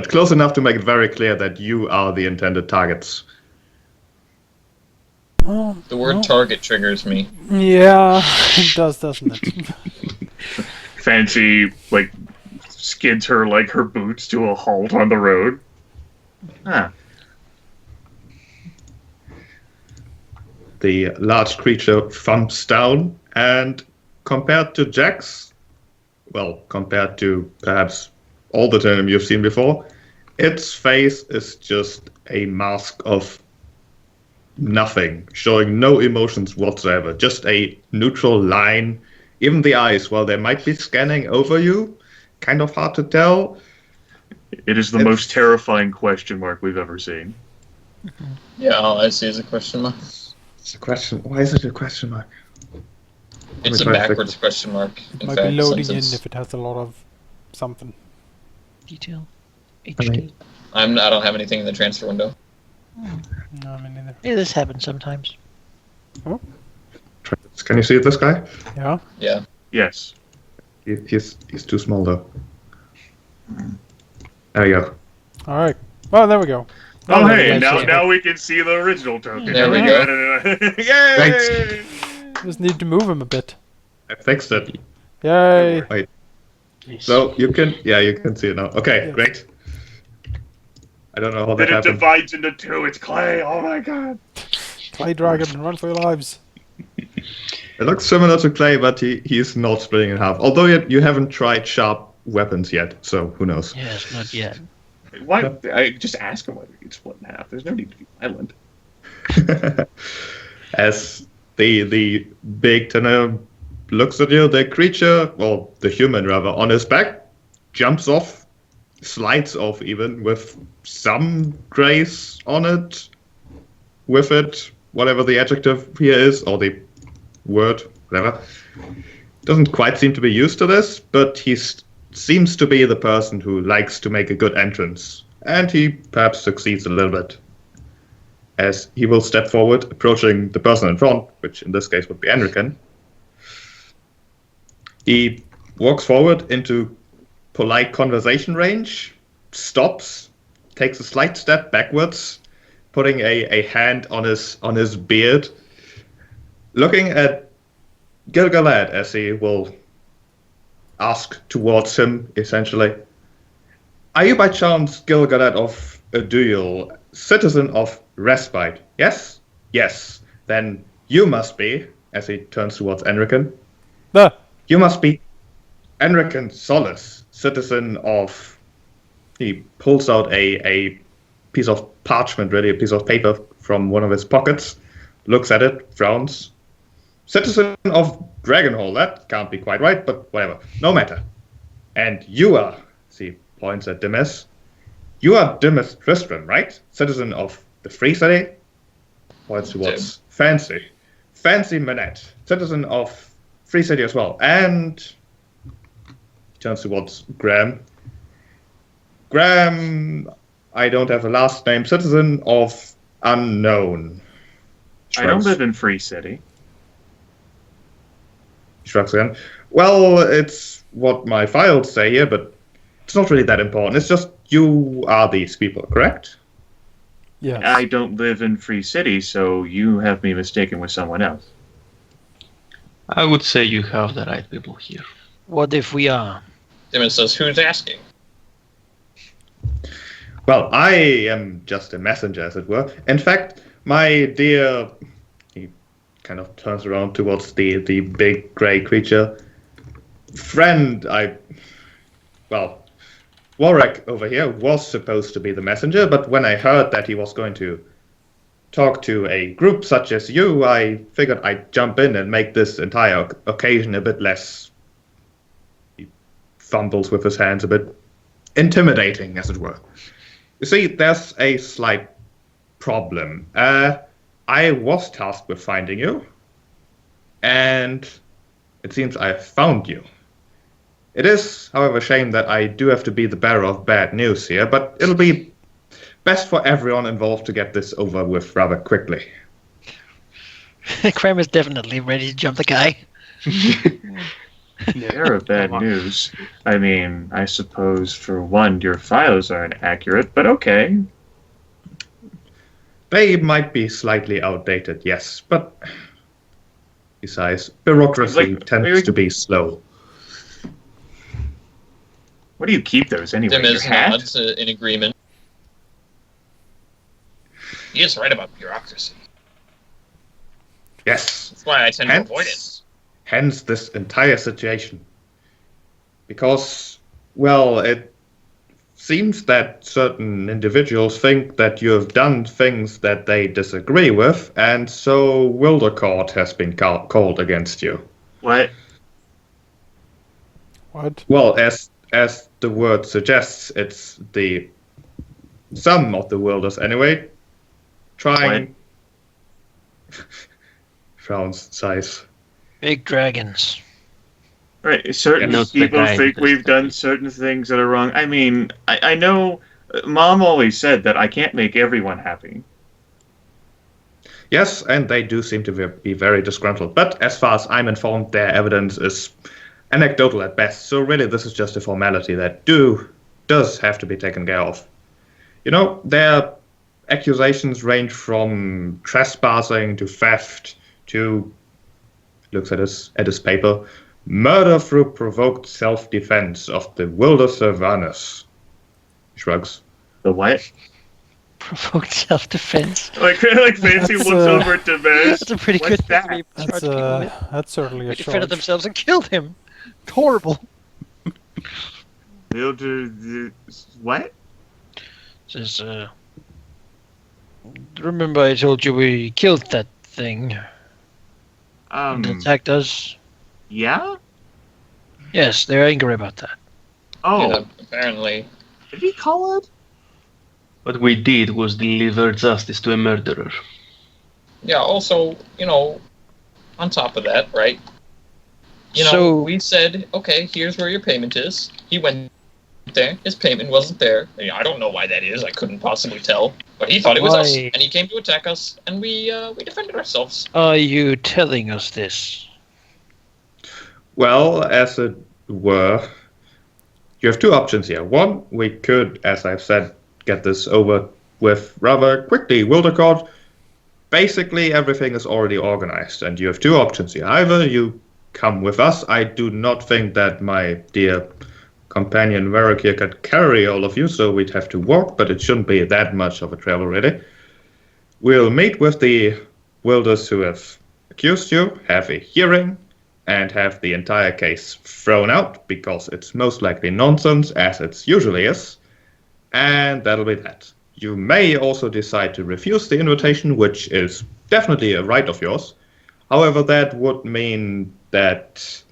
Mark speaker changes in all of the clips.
Speaker 1: but close enough to make it very clear that you are the intended targets.
Speaker 2: The word target triggers me.
Speaker 3: Yeah, it does, doesn't it?
Speaker 4: Fancy, skids her boots to a halt on the road. Ah.
Speaker 1: The large creature thumps down, and compared to Jax, compared to perhaps all the Denim you've seen before, its face is just a mask of nothing, showing no emotions whatsoever, just a neutral line. Even the eyes, while they might be scanning over you, kind of hard to tell.
Speaker 4: It is the most terrifying question mark we've ever seen.
Speaker 2: Yeah, all I see is a question mark.
Speaker 1: It's a question. Why is it a question mark?
Speaker 2: It's a backwards question mark.
Speaker 3: It might be loading in if it has a lot of something.
Speaker 5: Detail. HD.
Speaker 2: I don't have anything in the transfer window.
Speaker 3: No, me neither.
Speaker 5: Yeah, this happens sometimes.
Speaker 3: Oh.
Speaker 1: Can you see this guy?
Speaker 3: Yeah.
Speaker 2: Yeah.
Speaker 4: Yes.
Speaker 1: He's too small though. There we go.
Speaker 3: All right. Well, there we go.
Speaker 4: Oh, hey! Now we can see the original token.
Speaker 2: There we
Speaker 4: go. Yay!
Speaker 3: Just need to move him a bit.
Speaker 1: I fixed it.
Speaker 3: Yay!
Speaker 1: Wait. So you can see it now. Okay,
Speaker 3: Yes.
Speaker 1: Great. I don't know how that
Speaker 4: Then it
Speaker 1: happened.
Speaker 4: divides into two. It's clay. Oh my god.
Speaker 3: Clay dragon, run for your lives.
Speaker 1: It looks similar to clay, but he's not splitting in half. Although you haven't tried sharp weapons yet, so who knows?
Speaker 5: Yes, not yet.
Speaker 4: Why? I just ask him whether he'd split in half. There's no need to be violent.
Speaker 1: As the big tenor looks at you, the creature, the human rather, on his back, jumps off, slides off even, with some grace on it, with it, whatever the adjective here is, or the word, whatever. Doesn't quite seem to be used to this, but he seems to be the person who likes to make a good entrance, and he perhaps succeeds a little bit. As he will step forward, approaching the person in front, which in this case would be Anrakyn. He walks forward into polite conversation range, stops, takes a slight step backwards, putting a hand on his beard, looking at Gil-Galad as he will ask towards him, essentially. Are you by chance Gil-Galad of Aduial, citizen of Respite? Yes? Yes. Then you must be, as he turns towards Anrakyn, you must be Anrakyn Solace, citizen of... He pulls out a piece of parchment, really, a piece of paper from one of his pockets, looks at it, frowns. Citizen of Dragonhall, that can't be quite right, but whatever. No matter. And you are, he points at Dimezz, you are Dimezz Tristram, right? Citizen of the Free City? Points towards Fancy Minett, citizen of Free City as well. And he turns towards Graham. Graham, I don't have a last name, citizen of Unknown.
Speaker 4: I don't live in Free City.
Speaker 1: Shrugs again. Well, it's what my files say here, but it's not really that important. It's just you are these people, correct?
Speaker 3: Yes.
Speaker 4: I don't live in Free City, so you have me mistaken with someone else.
Speaker 6: I would say you have the right people here.
Speaker 5: What if we are?
Speaker 2: Dimezz says, who's asking?
Speaker 1: Well, I am just a messenger, as it were. In fact, my dear... He kind of turns around towards the big grey creature. Friend, Warwick over here was supposed to be the messenger, but when I heard that he was going to talk to a group such as you, I figured I'd jump in and make this entire occasion a bit less... He fumbles with his hands, a bit intimidating, as it were. You see, there's a slight problem. I was tasked with finding you, and it seems I have found you. It is, however, a shame that I do have to be the bearer of bad news here, but it'll be best for everyone involved to get this over with rather quickly.
Speaker 5: Graham is definitely ready to jump the guy.
Speaker 4: They're a bad news. I mean, I suppose for one, your files aren't accurate, but okay.
Speaker 1: They might be slightly outdated, yes, but besides, bureaucracy tends to be slow.
Speaker 4: Where do you keep those anyway? Your
Speaker 2: Dimezz
Speaker 4: hat?
Speaker 2: nods in agreement. He is right about bureaucracy.
Speaker 1: Yes.
Speaker 2: That's why I tend to avoid it.
Speaker 1: Hence this entire situation. Because, well, it seems that certain individuals think that you have done things that they disagree with, and so Wilder Court has been called against you.
Speaker 4: What?
Speaker 3: What?
Speaker 1: Well, as the word suggests, it's some of the Wilders anyway, trying... Frowns size.
Speaker 5: Big dragons.
Speaker 4: Right, certain
Speaker 6: Yeah,
Speaker 4: people think we've done certain things that are wrong. I mean, I know Mom always said that I can't make everyone happy.
Speaker 1: Yes, and they do seem to be very disgruntled. But as far as I'm informed, their evidence is anecdotal at best. So really, this is just a formality that does have to be taken care of. You know, their accusations range from trespassing to theft to, looks at his paper, murder through provoked self-defense of the Wilder Servanus. Shrugs.
Speaker 4: The what?
Speaker 5: Provoked self-defense.
Speaker 4: Like Fancy
Speaker 3: That's,
Speaker 4: looks over at Dimezz.
Speaker 5: That's a pretty
Speaker 4: What's
Speaker 5: good thing to be
Speaker 3: That's
Speaker 5: charged people with.
Speaker 3: that's certainly
Speaker 5: They
Speaker 3: a
Speaker 5: defended
Speaker 3: charge.
Speaker 5: themselves and killed him. Horrible.
Speaker 4: They'll do what?
Speaker 5: Says, remember I told you we killed that thing and attacked us?
Speaker 4: Yeah?
Speaker 5: Yes, they're angry about that.
Speaker 4: Oh,
Speaker 2: Yeah, apparently.
Speaker 4: did he call it?
Speaker 6: What we did was deliver justice to a murderer.
Speaker 2: Yeah, also, on top of that, right?
Speaker 5: So-
Speaker 2: We said, okay, here's where your payment is. He went there. His payment wasn't there. I don't know why that is. I couldn't possibly tell. But he thought it was us,
Speaker 5: Why?
Speaker 2: and he came to attack us, and we defended ourselves.
Speaker 5: Are you telling us this?
Speaker 1: Well, as it were, you have two options here. One, we could, as I've said, get this over with rather quickly. Wilder Court, basically everything is already organized, and you have two options here. Either you come with us. I do not think that my dear companion Varric here could carry all of you, so we'd have to walk, but it shouldn't be that much of a travel, really. We'll meet with the Wilders who have accused you, have a hearing, and have the entire case thrown out, because it's most likely nonsense, as it usually is, and that'll be that. You may also decide to refuse the invitation, which is definitely a right of yours. However, that would mean that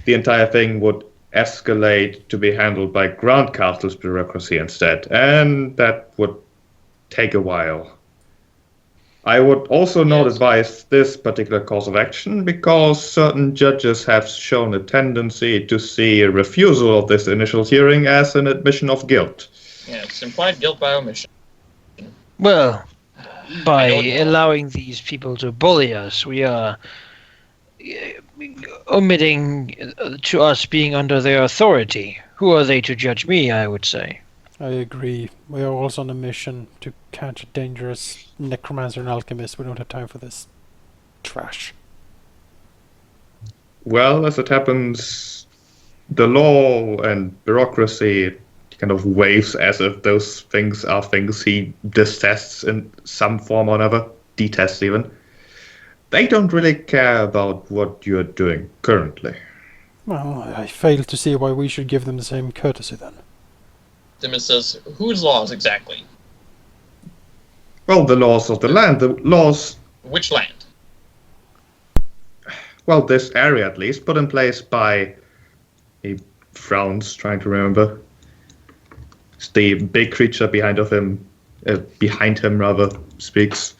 Speaker 1: the entire thing would escalate to be handled by Grandcastle's bureaucracy instead, and that would take a while. I would also not advise this particular course of action because certain judges have shown a tendency to see a refusal of this initial hearing as an admission of guilt.
Speaker 2: Yeah, it's implied guilt by omission.
Speaker 5: Well, by
Speaker 2: I don't know.
Speaker 5: allowing these people to bully us, we are omitting to us being under their authority. Who are they to judge me, I would say.
Speaker 3: I agree. We are also on a mission to catch a dangerous necromancer and alchemist. We don't have time for this trash.
Speaker 1: Well, as it happens, the law and bureaucracy kind of waves as if those things are things he detests in some form or another, detests even. They don't really care about what you're doing currently.
Speaker 3: Well, I fail to see why we should give them the same courtesy then.
Speaker 2: Dimezz says, whose laws exactly?
Speaker 1: Well, the laws of the land, the laws,
Speaker 2: Which land?
Speaker 1: well, this area at least, put in place by, he frowns, trying to remember. It's the big creature behind him speaks.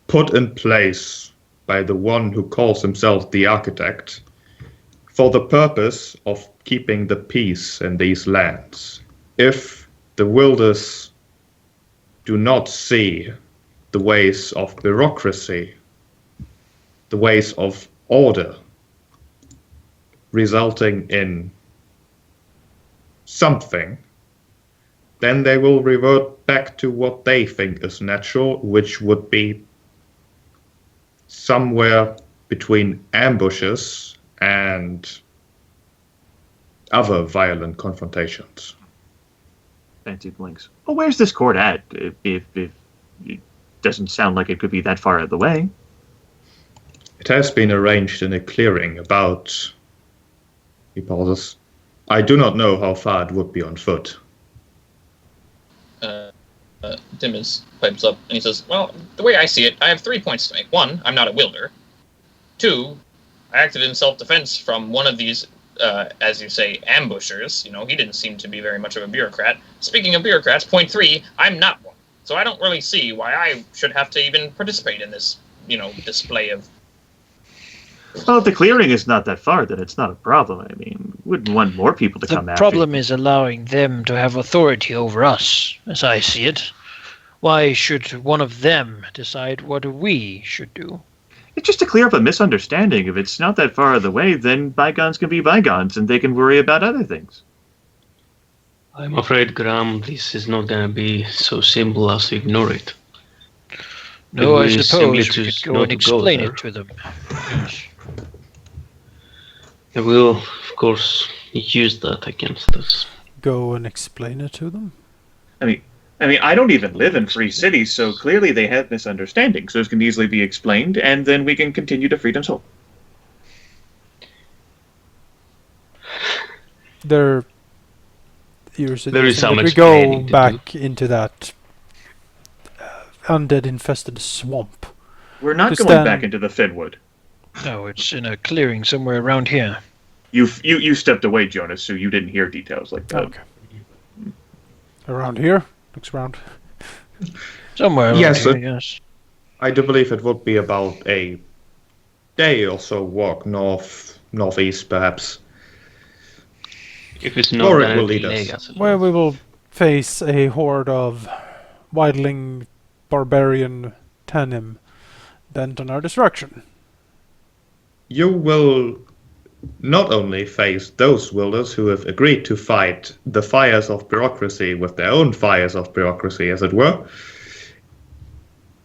Speaker 1: Put in place by the one who calls himself the architect for the purpose of keeping the peace in these lands. If the Wilders do not see the ways of bureaucracy, the ways of order, resulting in something, then they will revert back to what they think is natural, which would be somewhere between ambushes and other violent confrontations.
Speaker 4: Fancy blinks. Well, where's this court at? If it doesn't sound like it could be that far out of the way.
Speaker 1: It has been arranged in a clearing about... He pauses. I do not know how far it would be on foot.
Speaker 2: Dimezz pipes up and he says, well, the way I see it, I have 3 points to make. 1, I'm not a wielder. 2, I acted in self-defense from one of these, as you say, ambushers. You know, he didn't seem to be very much of a bureaucrat. Speaking of bureaucrats, point 3, I'm not one. So I don't really see why I should have to even participate in this, you know, display of...
Speaker 4: Well, if the clearing is not that far, then it's not a problem. I mean, wouldn't want more people to come
Speaker 5: The
Speaker 4: after
Speaker 5: problem is allowing them to have authority over us, as I see it. Why should one of them decide what we should do?
Speaker 4: It's just to clear up a misunderstanding. If it's not that far out of the way, then bygones can be bygones, and they can worry about other things.
Speaker 6: I'm afraid, Graham, this is not going to be so simple as to ignore it.
Speaker 5: No, I
Speaker 6: If we
Speaker 5: suppose
Speaker 6: simply
Speaker 5: we
Speaker 6: choose
Speaker 5: could go
Speaker 6: not
Speaker 5: and
Speaker 6: to go
Speaker 5: explain
Speaker 6: there.
Speaker 5: it to them.
Speaker 6: They will, of course, use that against us.
Speaker 3: Go and explain it to them?
Speaker 4: I mean, I don't even live in free cities, so clearly they have misunderstandings. Those can easily be explained, and then we can continue to Freedom's Hope.
Speaker 3: You're
Speaker 6: There is
Speaker 3: suggesting
Speaker 6: some
Speaker 3: that we go
Speaker 6: explaining to
Speaker 3: back into that undead-infested swamp.
Speaker 4: We're not
Speaker 3: Just
Speaker 4: going
Speaker 3: then-
Speaker 4: back into the Fenwood.
Speaker 5: No, it's in a clearing somewhere around here.
Speaker 4: You stepped away, Jonas, so you didn't hear details like that.
Speaker 3: Okay. Around here? Looks around.
Speaker 5: Somewhere around
Speaker 1: Yes,
Speaker 5: here, yes.
Speaker 1: I do believe it would be about a day or so walk northeast, perhaps.
Speaker 6: If it's not
Speaker 1: Or it
Speaker 6: going
Speaker 1: will
Speaker 6: to
Speaker 1: lead
Speaker 6: delay
Speaker 1: us.
Speaker 6: us.
Speaker 3: Where we will face a horde of wildling barbarian Tanim bent on our destruction.
Speaker 1: You will not only face those wielders who have agreed to fight the fires of bureaucracy with their own fires of bureaucracy, as it were.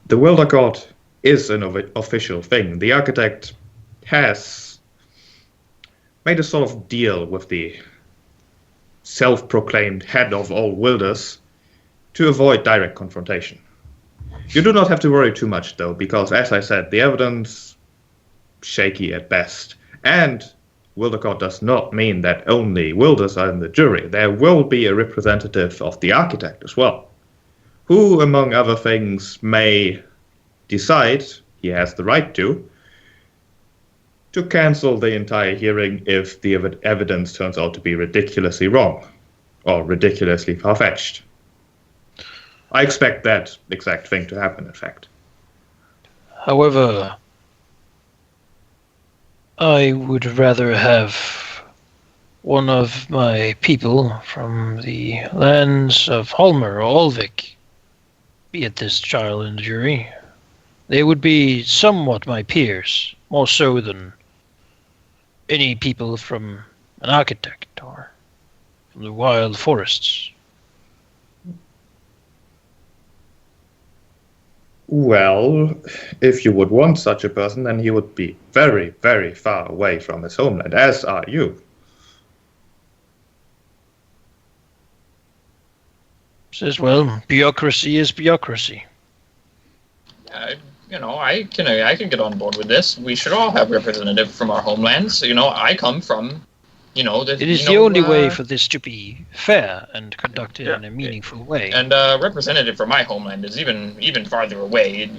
Speaker 1: The Wilder God is an official thing. The architect has made a sort of deal with the self-proclaimed head of all wielders to avoid direct confrontation. You do not have to worry too much, though, because, as I said, the evidence shaky at best. And Wildecott does not mean that only wielders are in the jury. There will be a representative of the architect as well, who, among other things, may decide, he has the right to cancel the entire hearing if the evidence turns out to be ridiculously wrong or ridiculously far-fetched. I expect that exact thing to happen, in fact.
Speaker 5: However, I would rather have one of my people from the lands of Halldamir or Olvik be at this trial in the jury. They would be somewhat my peers, more so than any people from an architect or from the wild forests.
Speaker 1: Well, if you would want such a person, then he would be very, very far away from his homeland, as are you.
Speaker 5: Says, well, bureaucracy is bureaucracy.
Speaker 2: I can get on board with this. We should all have representative from our homelands. I come from,
Speaker 5: It is the only way for this to be fair and conducted in a meaningful way.
Speaker 2: And representative from my homeland is even farther away,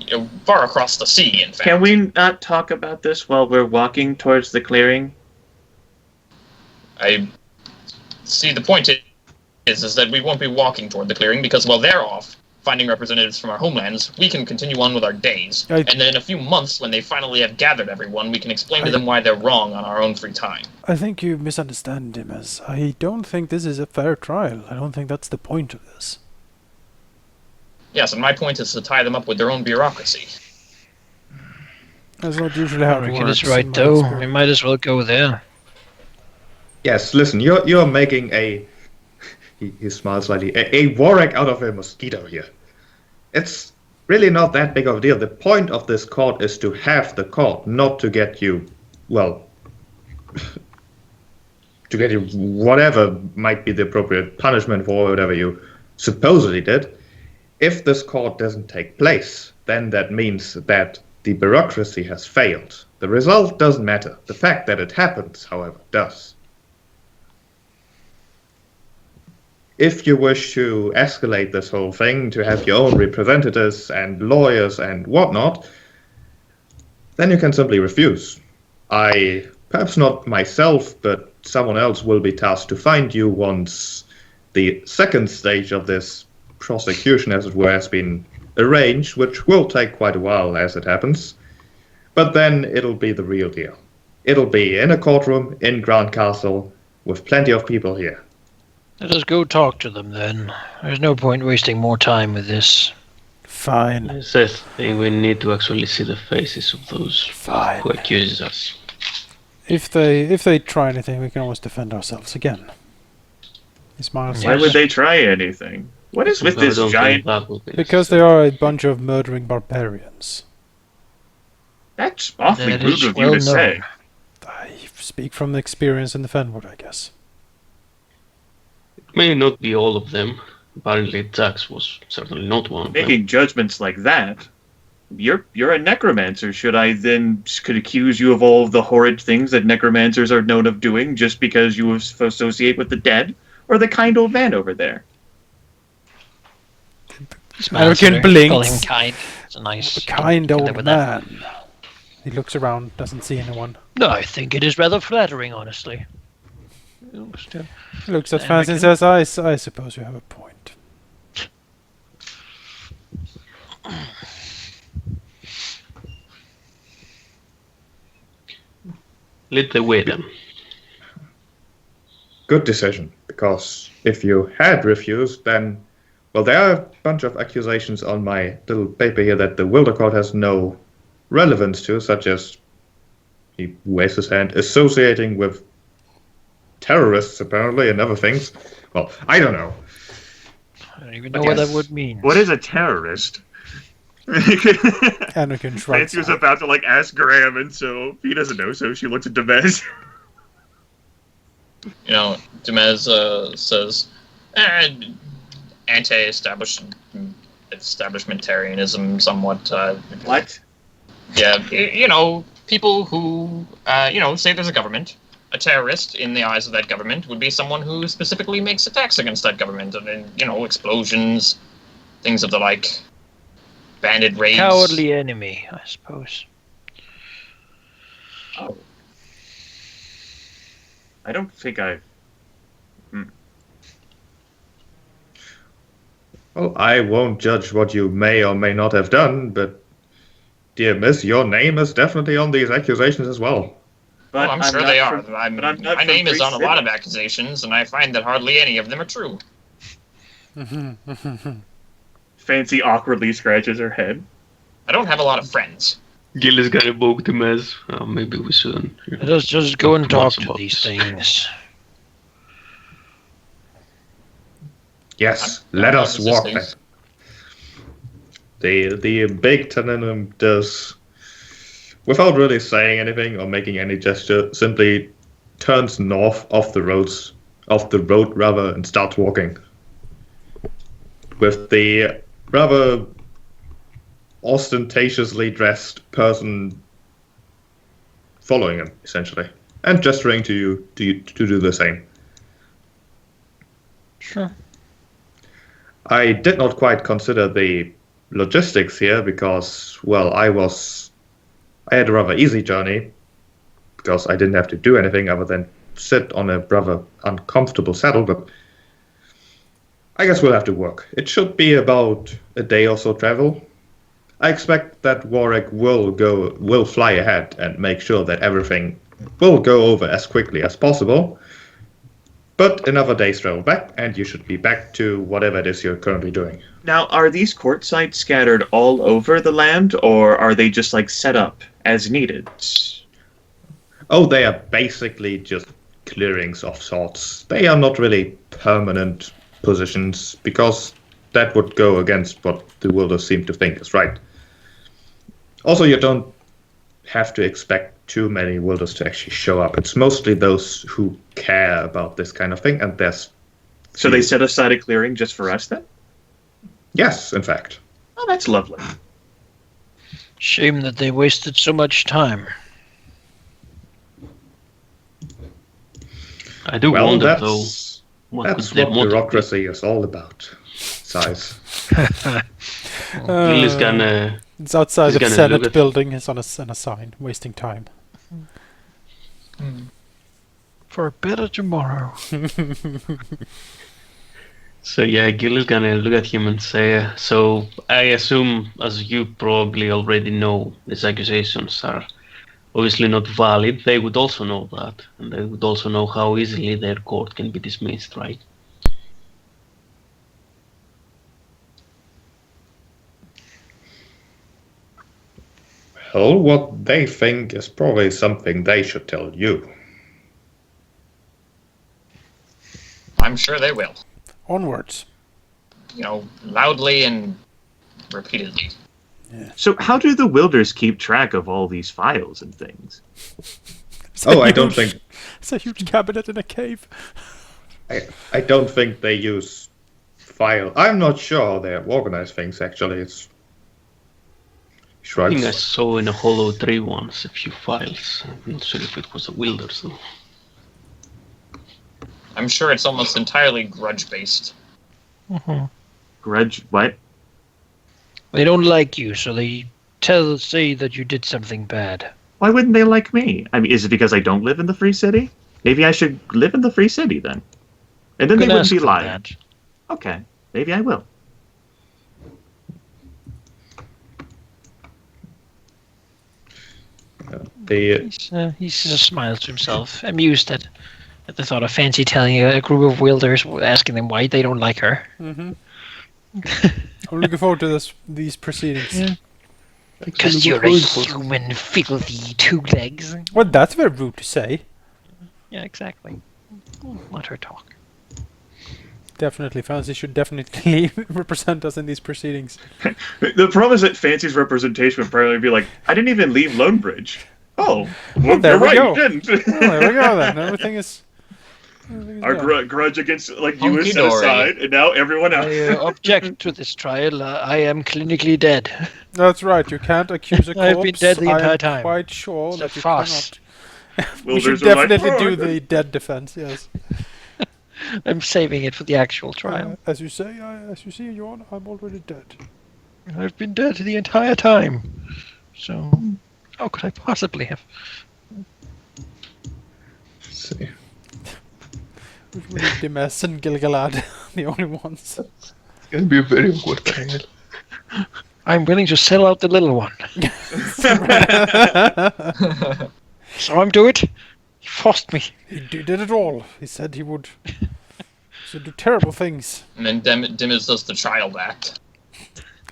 Speaker 2: far across the sea, in fact.
Speaker 4: Can we not talk about this while we're walking towards the clearing?
Speaker 2: I see. The point is that we won't be walking toward the clearing because while they're off finding representatives from our homelands, we can continue on with our days. And then in a few months, when they finally have gathered everyone, we can explain to them why they're wrong on our own free time.
Speaker 3: I think you misunderstand him, as I don't think this is a fair trial. I don't think that's the point of this.
Speaker 2: Yes, and my point is to tie them up with their own bureaucracy.
Speaker 3: That's not usually how it
Speaker 5: Anrakyn
Speaker 3: works.
Speaker 5: is right,
Speaker 3: in my
Speaker 5: though.
Speaker 3: experience.
Speaker 5: We might as well go there.
Speaker 1: Yes, listen, you're making a... He smiles slightly. A warwick out of a mosquito here. It's really not that big of a deal. The point of this court is to have the court, not to get you, well, to get you whatever might be the appropriate punishment for whatever you supposedly did. If this court doesn't take place, then that means that the bureaucracy has failed. The result doesn't matter. The fact that it happens, however, does. If you wish to escalate this whole thing, to have your own representatives and lawyers and whatnot, then you can simply refuse. Perhaps not myself, but someone else will be tasked to find you once the second stage of this prosecution, as it were, has been arranged, which will take quite a while as it happens. But then it'll be the real deal. It'll be in a courtroom in Grand Castle with plenty of people here.
Speaker 5: Let us go talk to them then. There's no point wasting more time with this.
Speaker 3: Fine.
Speaker 6: I think we need to actually see the faces of those
Speaker 3: Fine.
Speaker 6: who accuse us.
Speaker 3: If they try anything, we can always defend ourselves again. He smiles.
Speaker 4: Why would they try anything? What is with this giant...
Speaker 3: Because they are a bunch of murdering barbarians.
Speaker 4: That's awfully
Speaker 5: That
Speaker 4: rude
Speaker 5: is
Speaker 4: of you
Speaker 5: well
Speaker 4: to say.
Speaker 3: known. I speak from the experience in the Fenwood, I guess.
Speaker 6: It may not be all of them. Apparently Jax was certainly not one of them.
Speaker 4: Making judgments like that. You're a necromancer. Could accuse you of all of the horrid things that necromancers are known of doing just because you associate with the dead? Or the kind old man over there?
Speaker 3: Anrakyn
Speaker 5: Call him
Speaker 3: blinks.
Speaker 5: kind. It's a nice...
Speaker 3: Kind
Speaker 5: can live
Speaker 3: old
Speaker 5: with that.
Speaker 3: man. He looks around, doesn't see anyone.
Speaker 5: No, I think it is rather flattering, honestly.
Speaker 3: He looks at Fancy and says, I suppose you have a point.
Speaker 6: Lead the way then.
Speaker 1: Good decision, because if you had refused, then, well, there are a bunch of accusations on my little paper here that the Wilder Court has no relevance to, such as, he waves his hand, associating with terrorists, apparently, and other things. Well, I don't know.
Speaker 5: I don't even know what that would mean.
Speaker 4: What is a terrorist?
Speaker 3: Anrakyn shrugs.
Speaker 4: Nancy was about to ask Graham, and so he doesn't know, so she looks at Dimezz.
Speaker 2: Dimezz says, anti-establishmentarianism somewhat.
Speaker 4: What?
Speaker 2: Yeah, people who, say there's a government. A terrorist, in the eyes of that government, would be someone who specifically makes attacks against that government. And, explosions, things of the like. Bandit raids.
Speaker 5: Cowardly enemy, I suppose.
Speaker 4: Oh. I don't think I've...
Speaker 1: Well, I won't judge what you may or may not have done, but, dear miss, your name is definitely on these accusations as well.
Speaker 4: But
Speaker 2: I'm sure they are.
Speaker 4: My
Speaker 2: My name is on a lot of accusations, and I find that hardly any of them are true.
Speaker 4: Fancy awkwardly scratches her head.
Speaker 2: I don't have a lot of friends.
Speaker 6: Gil is gonna book Dimezz. Maybe we shouldn't.
Speaker 5: Let us just go and talk to
Speaker 6: about
Speaker 5: these
Speaker 6: this.
Speaker 5: things.
Speaker 1: Yes,
Speaker 2: I'm
Speaker 1: let
Speaker 2: not
Speaker 1: us walk
Speaker 2: resisting.
Speaker 1: there. The big Tenenem does, without really saying anything or making any gesture, simply turns north off the road and starts walking. With the rather ostentatiously dressed person following him, essentially, and gesturing to you to do the same.
Speaker 5: Sure.
Speaker 1: I did not quite consider the logistics here because, well, I had a rather easy journey because I didn't have to do anything other than sit on a rather uncomfortable saddle, but I guess we'll have to work. It should be about a day or so travel. I expect that Warwick will fly ahead and make sure that everything will go over as quickly as possible. But another day's travel back, and you should be back to whatever it is you're currently doing.
Speaker 4: Now, are these court sites scattered all over the land, or are they just set up as needed?
Speaker 1: Oh, they are basically just clearings of sorts. They are not really permanent positions, because that would go against what the wilders seem to think is right. Also, you don't have to expect too many wilders to actually show up. It's mostly those who care about this kind of thing, and there's...
Speaker 4: So they set aside a clearing just for us, then?
Speaker 1: Yes, in fact.
Speaker 4: Oh, that's lovely.
Speaker 5: Shame that they wasted so much time.
Speaker 6: I do
Speaker 1: Well,
Speaker 6: wonder, though,
Speaker 1: that's
Speaker 6: could their
Speaker 1: what
Speaker 6: motive
Speaker 1: bureaucracy is all about. Size.
Speaker 6: Gil is gonna...
Speaker 3: It's outside
Speaker 6: He's
Speaker 3: the
Speaker 6: gonna
Speaker 3: Senate
Speaker 6: look at-
Speaker 3: building. It's on a sign, wasting time.
Speaker 5: For a better tomorrow.
Speaker 6: So yeah, Gil is gonna look at him and say, so I assume, as you probably already know, these accusations are obviously not valid. They would also know that, and they would also know how easily their court can be dismissed, right?
Speaker 1: Well, what they think is probably something they should tell you.
Speaker 2: I'm sure they will.
Speaker 3: Onwards.
Speaker 2: Loudly and repeatedly.
Speaker 4: So how do the wilders keep track of all these files and things?
Speaker 1: I don't think...
Speaker 3: It's a huge cabinet in a cave.
Speaker 1: I don't think they use file. I'm not sure how they organize things, actually. It's...
Speaker 6: I think I
Speaker 1: Shrugs.
Speaker 6: saw in a hollow tree once a few files. I'm not sure if it was a wilders though.
Speaker 2: I'm sure it's almost entirely grudge-based.
Speaker 4: Grudge, what?
Speaker 5: They don't like you, so they say that you did something bad.
Speaker 4: Why wouldn't they like me? I mean, is it because I don't live in the Free City? Maybe I should live in the Free City then. And then
Speaker 5: You
Speaker 4: they
Speaker 5: can
Speaker 4: wouldn't
Speaker 5: ask
Speaker 4: be
Speaker 5: them
Speaker 4: lying.
Speaker 5: that.
Speaker 4: Okay, maybe I will.
Speaker 5: He just smiles to himself, amused at the thought of Fancy telling a group of wielders, asking them why they don't like her.
Speaker 3: I'm looking forward to these proceedings.
Speaker 5: Yeah. Because you're a human, filthy two legs.
Speaker 3: Well, that's very rude to say.
Speaker 5: Yeah, exactly. Let her talk.
Speaker 3: Definitely, Fancy should definitely represent us in these proceedings.
Speaker 4: The problem is that Fancy's representation would probably be like, I didn't even leave Lonebridge. Oh, well,
Speaker 3: there
Speaker 4: you're
Speaker 3: we
Speaker 4: right,
Speaker 3: go.
Speaker 4: you didn't.
Speaker 3: Oh, there we go then. Everything is
Speaker 4: Our
Speaker 3: done.
Speaker 4: grudge against you is set
Speaker 2: Hunky-dory.
Speaker 4: aside, and now everyone else.
Speaker 5: I object to this trial. I am clinically dead.
Speaker 3: That's right. You can't accuse a corpse.
Speaker 5: I've been dead the
Speaker 3: I
Speaker 5: entire
Speaker 3: am
Speaker 5: time.
Speaker 3: quite sure
Speaker 5: It's a
Speaker 3: that you
Speaker 5: farce.
Speaker 3: cannot. We should
Speaker 4: Wilders are like,
Speaker 3: definitely
Speaker 4: "Oh,
Speaker 3: do the dead defense. Yes.
Speaker 5: I'm saving it for the actual trial.
Speaker 3: As you say, as you see, Your Honor, I'm already dead.
Speaker 5: I've been dead the entire time. So, how could I possibly have?
Speaker 1: Let's see.
Speaker 3: Which would be Dimezz and Gil-Galad, the only ones.
Speaker 6: It's gonna be a very awkward trial.
Speaker 5: I'm willing to sell out the little one. So I'm do it. He forced me.
Speaker 3: He did it all. He said he would do terrible things.
Speaker 2: And then Dimezz does the child act.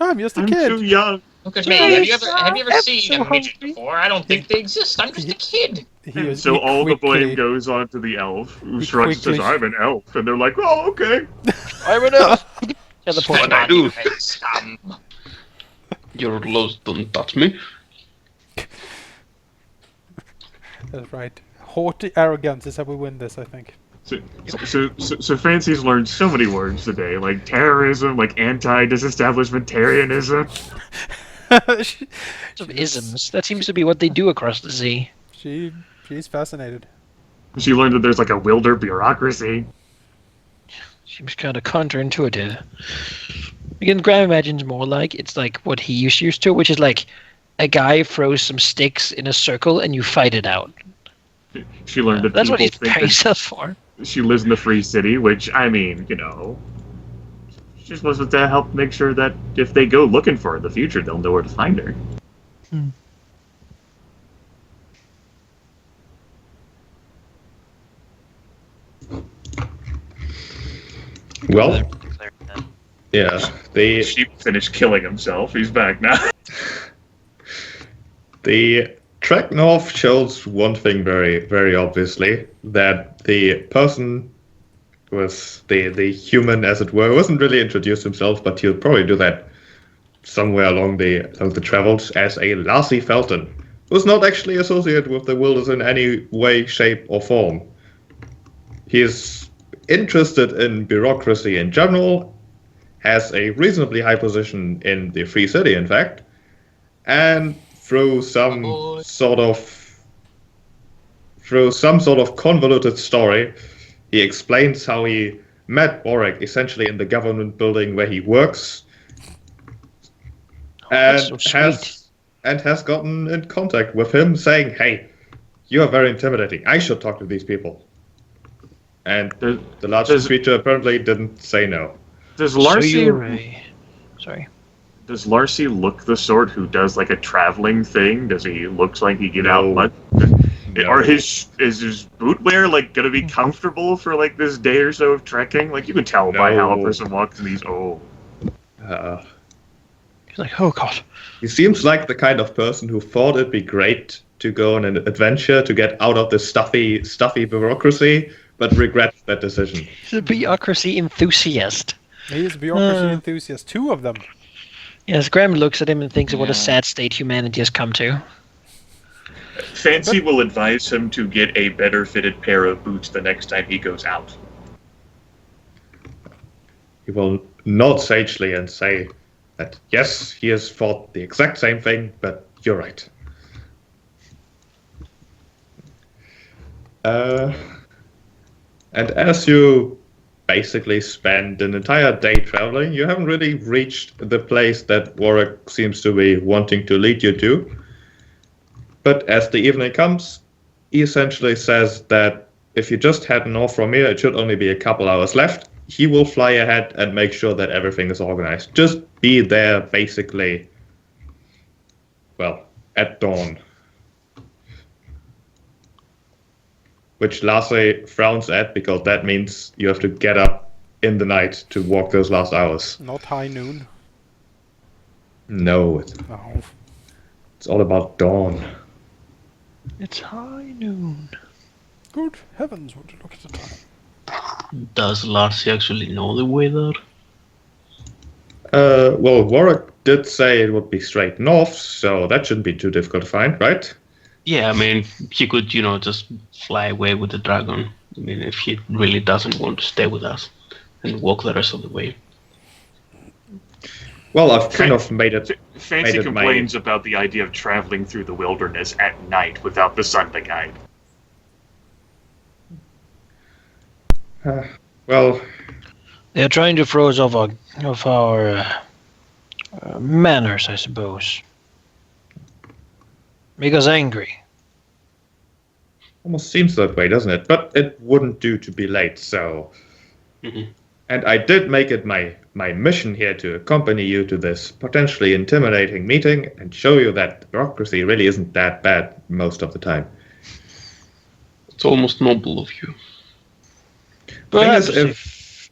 Speaker 3: I'm just a
Speaker 4: I'm
Speaker 3: kid.
Speaker 4: too young.
Speaker 2: Look at me. Have you ever
Speaker 5: I'm
Speaker 2: seen
Speaker 5: so
Speaker 2: a midget
Speaker 5: hungry.
Speaker 2: before? I don't think they exist. I'm just a kid.
Speaker 4: So all the blame goes on to the elf, who shrugs and says, I'm an elf. And they're like, oh, okay.
Speaker 5: I'm an elf. Yeah, the poor
Speaker 6: What I do?
Speaker 2: Scum.
Speaker 6: Your laws don't touch me.
Speaker 3: That's right. Haughty arrogance is how we win this, I think.
Speaker 4: So Fancy's learned so many words today, like terrorism, like anti-disestablishmentarianism.
Speaker 5: Of isms. That seems to be what they do across the sea.
Speaker 3: She's fascinated.
Speaker 4: She learned that there's like a wilder bureaucracy.
Speaker 5: Seems kind of counterintuitive. Again, Graham imagines more like it's like what he used to, which is like a guy throws some sticks in a circle and you fight it out.
Speaker 4: She learned that
Speaker 5: That's what
Speaker 4: people
Speaker 5: he's
Speaker 4: think
Speaker 5: paying
Speaker 4: that
Speaker 5: himself for.
Speaker 4: she lives in the Free City, which, I mean, she's supposed to help make sure that if they go looking for her in the future, they'll know where to find her.
Speaker 1: Well, yeah, the
Speaker 4: She finished killing himself. He's back now.
Speaker 1: The Track North shows one thing very, very obviously, that the person was the human, as it were, wasn't really introduced himself, but he'll probably do that somewhere along the travels as a Lassie Felton, who's not actually associated with the Wilders in any way, shape, or form. He is interested in bureaucracy in general, has a reasonably high position in the Free City, in fact, and through some sort of convoluted story, he explains how he met Warwick essentially in the government building where he works, and has gotten in contact with him, saying, "Hey, you are very intimidating. I should talk to these people." And the large creature apparently didn't say no.
Speaker 4: Does Larcy Does Larcy look the sort who does like a traveling thing? Does he look like he get out much? No. Is his boot wear like gonna be comfortable for like this day or so of trekking? Like you can tell by how a person walks in these.
Speaker 5: He's like, oh god.
Speaker 1: He seems like the kind of person who thought it'd be great to go on an adventure to get out of the stuffy bureaucracy, but regrets that decision.
Speaker 5: He's a bureaucracy enthusiast.
Speaker 3: He is a bureaucracy enthusiast. Two of them.
Speaker 5: Yes, Graham looks at him and thinks of what a sad state humanity has come to.
Speaker 4: Fancy will advise him to get a better fitted pair of boots the next time he goes out.
Speaker 1: He will nod sagely and say that, yes, he has thought the exact same thing, but you're right. And as you basically spend an entire day traveling, you haven't really reached the place that Warwick seems to be wanting to lead you to. But as the evening comes, he essentially says that if you just head north from here, it should only be a couple hours left. He will fly ahead and make sure that everything is organized. Just be there, basically, well, at dawn. Which Lasse frowns at, because that means you have to get up in the night to walk those last hours.
Speaker 3: Not high noon.
Speaker 1: No.
Speaker 3: No.
Speaker 1: It's all about dawn.
Speaker 5: It's high noon.
Speaker 3: Good heavens, would you look at the time?
Speaker 6: Does Larcy actually know the way there?
Speaker 1: Well, Warwick did say it would be straight north, so that shouldn't be too difficult to find, right?
Speaker 6: Yeah, I mean, he could, just fly away with the dragon. I mean, if he really doesn't want to stay with us and walk the rest of the way.
Speaker 1: Well, I've kind of made it.
Speaker 4: Fancy complains about the idea of traveling through the wilderness at night without the sun to guide.
Speaker 1: Well,
Speaker 5: they're trying to throw us off our manners, I suppose. Make us angry.
Speaker 1: Almost seems that way, doesn't it? But it wouldn't do to be late, so...
Speaker 6: Mm-hmm.
Speaker 1: And I did make it my mission here to accompany you to this potentially intimidating meeting and show you that bureaucracy really isn't that bad most of the time.
Speaker 6: It's almost noble of you.
Speaker 5: Perhaps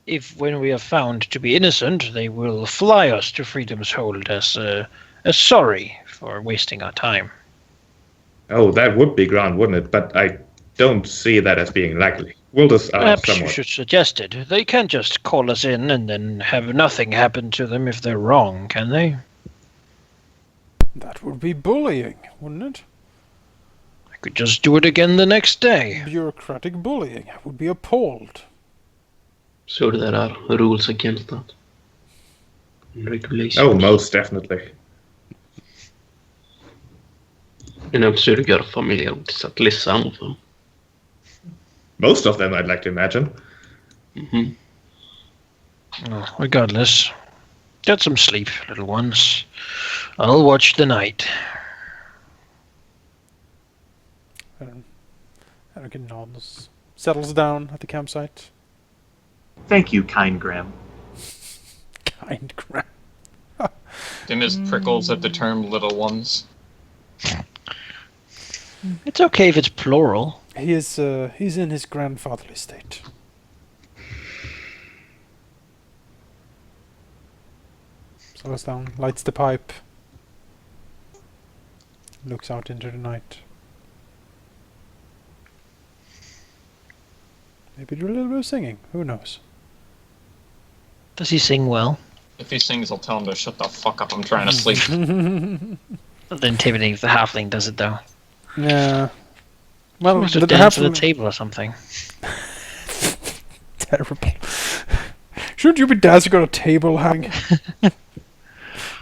Speaker 5: if when we are found to be innocent, they will fly us to Freedom's Hold as sorry for wasting our time.
Speaker 1: Oh, that would be grand, wouldn't it? But I don't see that as being likely. We'll just
Speaker 5: Perhaps you should suggest it. They can't just call us in and then have nothing happen to them if they're wrong, can they?
Speaker 3: That would be bullying, wouldn't it?
Speaker 5: I could just do it again the next day.
Speaker 3: Bureaucratic bullying. I would be appalled.
Speaker 6: So there are rules against that. Regulations.
Speaker 1: Oh, most definitely.
Speaker 6: And I'm sure you're familiar with at least some of them.
Speaker 1: Most of them, I'd like to imagine.
Speaker 6: Mm-hmm.
Speaker 5: Oh, regardless, get some sleep, little ones. I'll watch the night.
Speaker 3: Anrakyn nods, settles down at the campsite.
Speaker 4: Thank you, kind Graham.
Speaker 3: Kind Graham.
Speaker 2: Dimezz prickles at the term little ones.
Speaker 5: It's okay if it's plural.
Speaker 3: He's in his grandfatherly state. Slows down, lights the pipe. looks out into the night. Maybe do a little bit of singing. Who knows?
Speaker 5: Does he sing well?
Speaker 2: If he sings, I'll tell him to shut the fuck up. I'm trying to sleep.
Speaker 5: Not intimidating if the halfling does it though.
Speaker 3: Yeah. Well,
Speaker 5: Must have
Speaker 3: the
Speaker 5: dance at the
Speaker 3: halfling...
Speaker 5: table or something.
Speaker 3: Terrible. Shouldn't you be dancing on a table, Hank?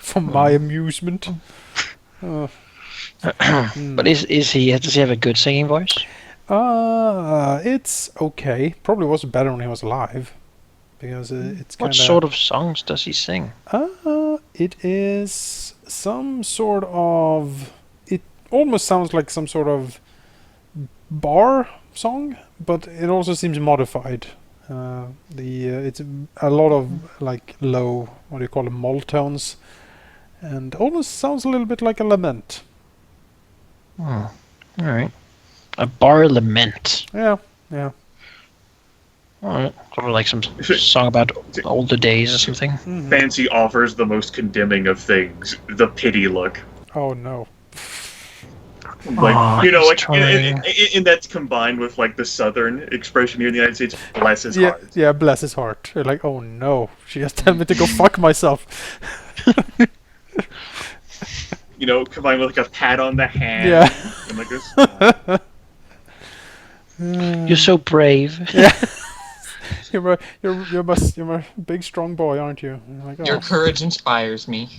Speaker 3: For my amusement. Oh.
Speaker 5: But does he have a good singing voice?
Speaker 3: It's okay. Probably was better when he was alive. Because it's kind
Speaker 5: What sort of songs does he sing?
Speaker 3: It is some sort of... It almost sounds like some sort of bar song, but it also seems modified. It's a lot of like low, what do you call them, mol tones, and almost sounds a little bit like a lament.
Speaker 5: Oh, all right. A bar lament.
Speaker 3: Yeah.
Speaker 5: All right. Sort of like some song about older days or something.
Speaker 3: Mm-hmm.
Speaker 4: Fancy offers the most condemning of things, the pity look.
Speaker 3: Oh no.
Speaker 4: Like,
Speaker 5: he's
Speaker 4: and that's combined with like the southern expression here in the United States, bless his heart.
Speaker 3: Yeah, bless his heart. You're like, oh no, she just told me to go fuck myself.
Speaker 4: Combined with like a pat on the hand.
Speaker 3: Yeah.
Speaker 4: And like this.
Speaker 5: You're so brave.
Speaker 3: Yeah. You're a big strong boy, aren't you? You're like, oh.
Speaker 2: Your courage inspires me.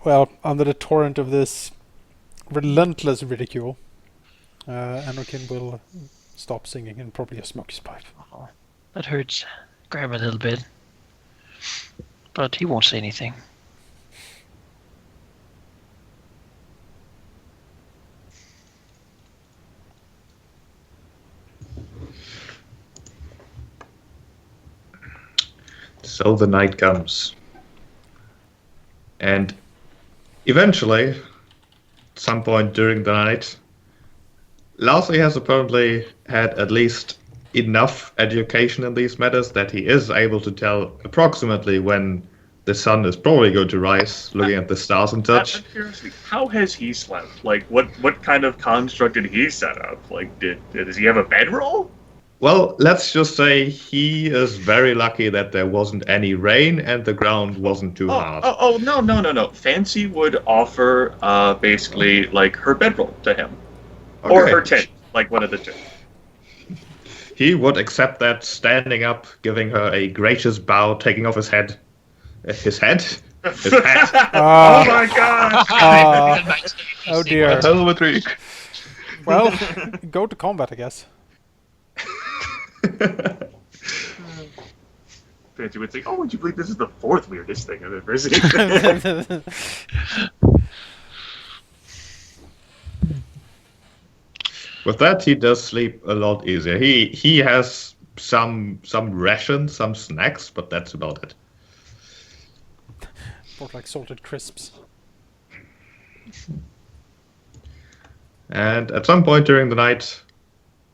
Speaker 3: Well, under the torrent of this relentless ridicule, Anrakyn will stop singing and probably smoke his pipe.
Speaker 5: Oh, that hurts. Grab a little bit. But he won't say anything.
Speaker 1: So the night comes. And eventually, at some point during the night, Lousy has apparently had at least enough education in these matters that he is able to tell approximately when the sun is probably going to rise, looking at the stars and such.
Speaker 4: Out of curiosity, how has he slept? Like, what kind of construct did he set up? Like, does he have a bedroll?
Speaker 1: Well, let's just say he is very lucky that there wasn't any rain and the ground wasn't too hard.
Speaker 4: Oh, no. Fancy would offer, basically, like, her bedroll to him.
Speaker 1: Okay.
Speaker 4: Or her tent, like one of the two.
Speaker 1: He would accept that, standing up, giving her a gracious bow, taking off his head. His head? His hat.
Speaker 4: Oh my god!
Speaker 3: Oh dear.
Speaker 6: Hell of a trick.
Speaker 3: Well, go to combat, I guess.
Speaker 4: Fancy would say, "Oh, would you believe this is the fourth weirdest thing I've ever seen?"
Speaker 1: With that, he does sleep a lot easier. He has some rations, some snacks, but that's about it.
Speaker 3: Bought like salted crisps.
Speaker 1: And at some point during the night,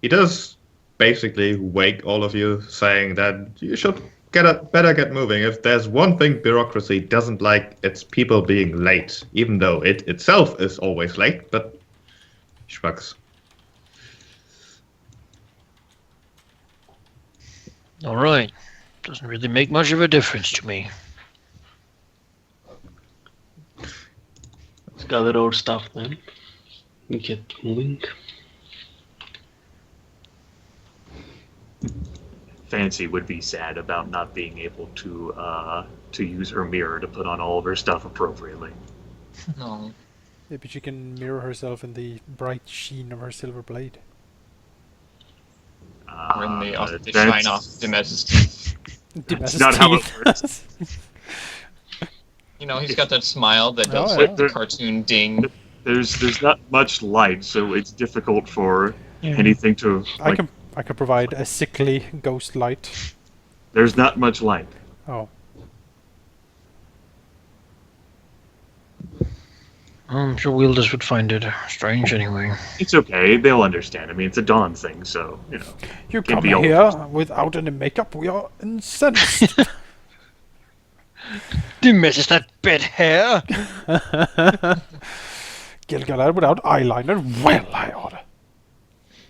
Speaker 1: he does basically wake all of you, saying that you should better get moving. If there's one thing Bureaucracy doesn't like, it's people being late, even though it itself is always late, but shrugs.
Speaker 5: All right. Doesn't really make much of a difference to me.
Speaker 6: Let's gather our stuff then. We get moving.
Speaker 4: Fancy would be sad about not being able to use her mirror to put on all of her stuff appropriately.
Speaker 2: No.
Speaker 3: Maybe she can mirror herself in the bright sheen of her silver blade.
Speaker 2: Or in the shine off Dimezz's teeth.
Speaker 4: That's not how it works.
Speaker 2: You know, he's got that smile that does
Speaker 3: Oh, yeah.
Speaker 2: like the cartoon ding.
Speaker 4: There's not much light, so it's difficult for anything to. Like,
Speaker 3: I can provide a sickly ghost light.
Speaker 4: There's not much light.
Speaker 3: Oh.
Speaker 5: I'm sure Wilders would find it strange anyway.
Speaker 4: It's okay. They'll understand. I mean, it's a dawn thing, so you know.
Speaker 3: You
Speaker 4: Can't
Speaker 3: come
Speaker 4: be all-
Speaker 3: here without any makeup. We are incensed.
Speaker 5: Dimezz, is that bed hair?
Speaker 3: Gil-Galad without eyeliner? Well, I oughta.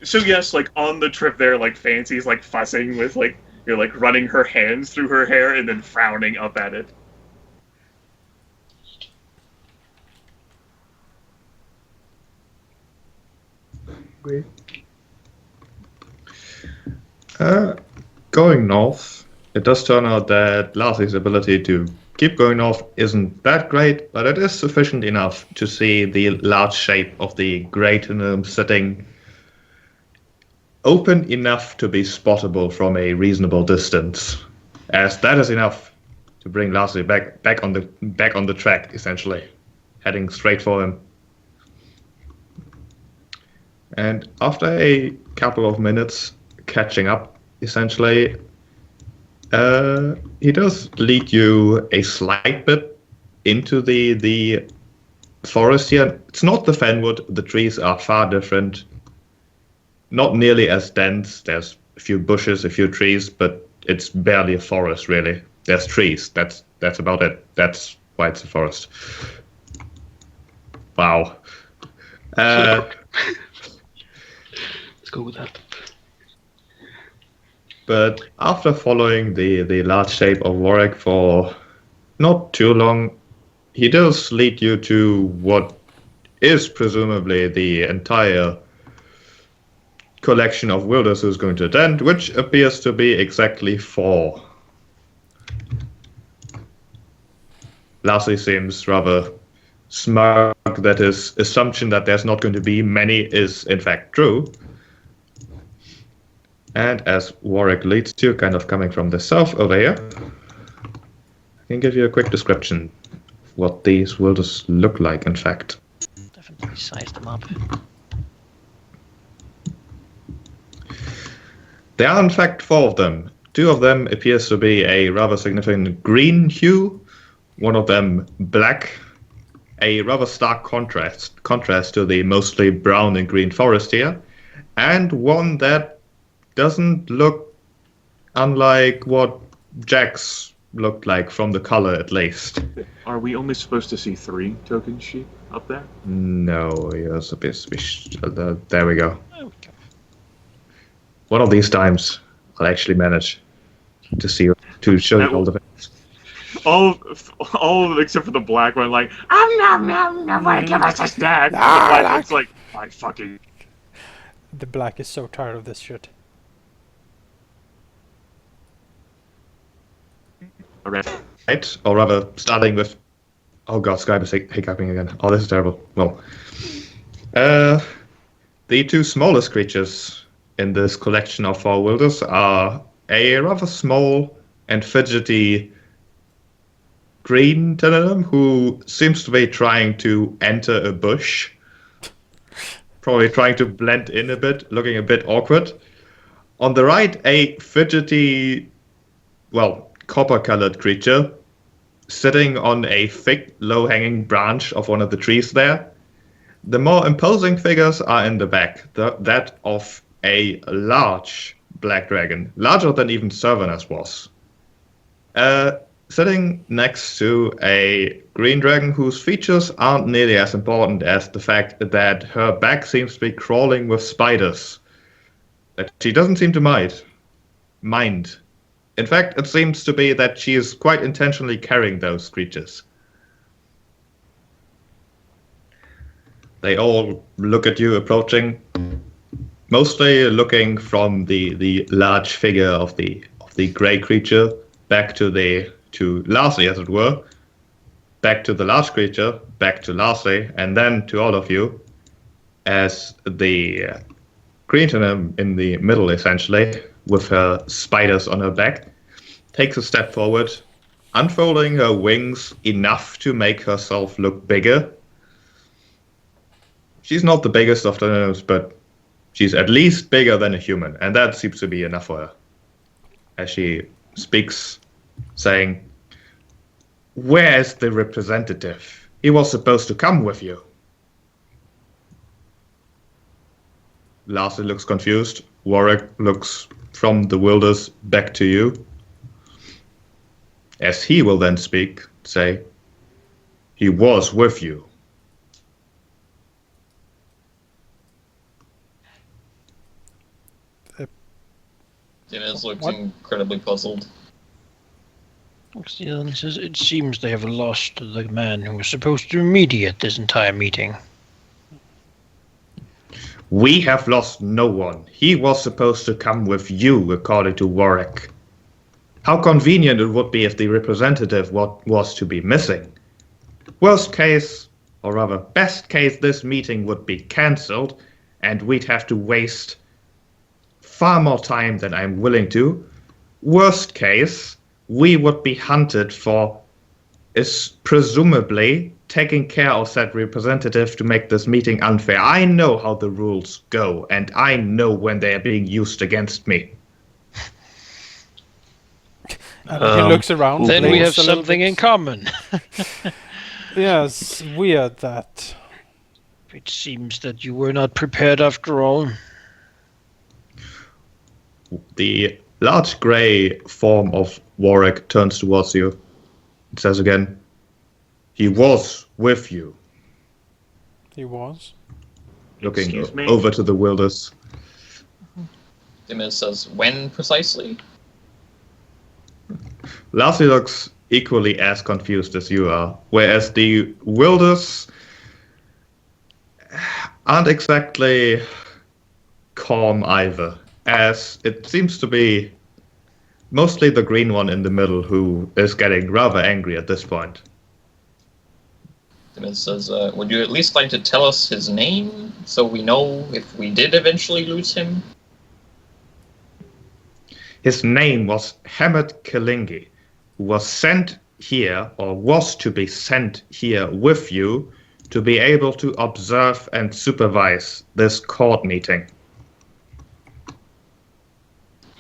Speaker 4: So yes, like on the trip there, like Fancy's like fussing with like like running her hands through her hair and then frowning up at it.
Speaker 1: Going north, it does turn out that Lassie's ability to keep going north isn't that great, but it is sufficient enough to see the large shape of the Great Room sitting open enough to be spottable from a reasonable distance, as that is enough to bring Lassie back on the track, essentially, heading straight for him. And after a couple of minutes catching up, essentially, he does lead you a slight bit into the forest here. It's not the Fenwood. The trees are far different. Not nearly as dense. There's a few bushes, a few trees, but it's barely a forest, really. There's trees. That's about it. That's why it's a forest. Wow.
Speaker 6: Let's go with that.
Speaker 1: But after following the large shape of Warwick for not too long, he does lead you to what is presumably the entire collection of wilders who's going to attend, which appears to be exactly 4. Lassie seems rather smug that his assumption that there's not going to be many is in fact true. And as Warwick leads you, kind of coming from the south over here, I can give you a quick description of what these wilders look like, in fact.
Speaker 5: Definitely size them up.
Speaker 1: There are in fact 4 of them. 2 of them appears to be a rather significant green hue, one of them black, a rather stark contrast to the mostly brown and green forest here, and one that doesn't look unlike what Jack's looked like, from the color at least.
Speaker 4: Are we only supposed to see 3 token sheep up there?
Speaker 1: No, you're supposed to be... there we go.
Speaker 5: There we go.
Speaker 1: One of these times, I'll actually manage to show you all the things.
Speaker 4: All of them except for the black one, like, nobody give us a snack. The black one's like, I fucking...
Speaker 3: The black is so tired of this shit.
Speaker 1: Right, or rather, starting with... Oh god, Skype is hiccuping again. Oh, this is terrible. Well, the 2 smallest creatures in this collection of 4 wilders are a rather small and fidgety green Tenerum who seems to be trying to enter a bush. Probably trying to blend in a bit, looking a bit awkward. On the right, a fidgety, well, copper-colored creature sitting on a thick, low-hanging branch of one of the trees there. The more imposing figures are in the back, that of a large black dragon, larger than even Servanas was. Sitting next to a green dragon whose features aren't nearly as important as the fact that her back seems to be crawling with spiders that she doesn't seem to mind. In fact, it seems to be that she is quite intentionally carrying those creatures. They all look at you approaching, mostly looking from the large figure of the grey creature back to Lassie, as it were, back to the large creature, back to Lassie, and then to all of you, as the creature in the middle, essentially, with her spiders on her back, takes a step forward, unfolding her wings enough to make herself look bigger. She's not the biggest of the gnomes, but she's at least bigger than a human, and that seems to be enough for her. As she speaks, saying, "Where's the representative? He was supposed to come with you." Lassie looks confused. Warwick looks from the wilders back to you. As he will then speak, say, he was with you.
Speaker 2: Dimezz looks
Speaker 3: What?
Speaker 2: incredibly puzzled.
Speaker 5: He says, it seems they have lost the man who was supposed to mediate this entire meeting.
Speaker 1: We have lost no one. He was supposed to come with you, according to Warwick. How convenient it would be if the representative was to be missing. Worst case, or rather best case, this meeting would be cancelled, and we'd have to waste far more time than I'm willing to. Worst case, we would be hunted for presumably taking care of that representative to make this meeting unfair. I know how the rules go, and I know when they are being used against me.
Speaker 3: He looks around.
Speaker 5: Then we have
Speaker 3: blinks a little
Speaker 5: something
Speaker 3: bit.
Speaker 5: in common.
Speaker 3: Yes, weird that.
Speaker 5: It seems that you were not prepared after all.
Speaker 1: The large grey form of Warwick turns towards you. It says again, he was with you.
Speaker 3: He was.
Speaker 1: Looking
Speaker 4: Excuse me?
Speaker 1: over to the wilders.
Speaker 2: Dimezz says, when precisely?
Speaker 1: Lassie looks equally as confused as you are, whereas the wilders aren't exactly calm either, as it seems to be mostly the green one in the middle who is getting rather angry at this point.
Speaker 2: Dimezz says, would you at least like to tell us his name, so we know if we did eventually lose him?
Speaker 1: His name was Hamed Kalingi, who was sent here, or was to be sent here with you, to be able to observe and supervise this court meeting.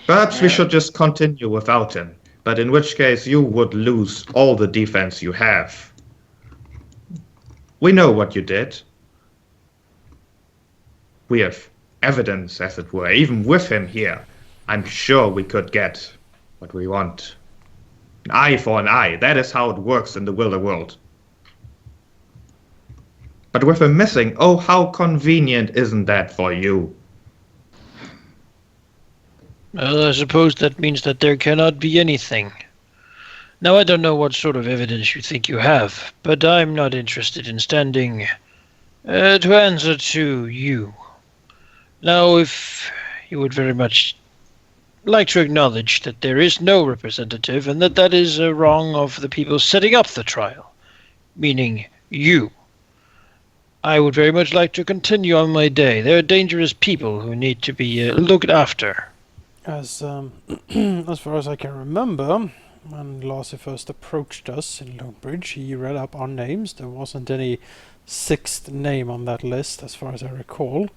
Speaker 1: Perhaps we should just continue without him, but in which case you would lose all the defense you have. We know what you did. We have evidence, as it were. Even with him here, I'm sure we could get what we want. An eye for an eye. That is how it works in the Wilder world. But with him missing, oh, how convenient isn't that for you?
Speaker 5: Well, I suppose that means that there cannot be anything. Now, I don't know what sort of evidence you think you have, but I'm not interested in standing to answer to you. Now, if you would very much like to acknowledge that there is no representative and that that is a wrong of the people setting up the trial, meaning you, I would very much like to continue on my day. There are dangerous people who need to be looked after.
Speaker 3: As as far as I can remember, when Lassie first approached us in Lonebridge, he read up our names. There wasn't any sixth name on that list, as far as I recall.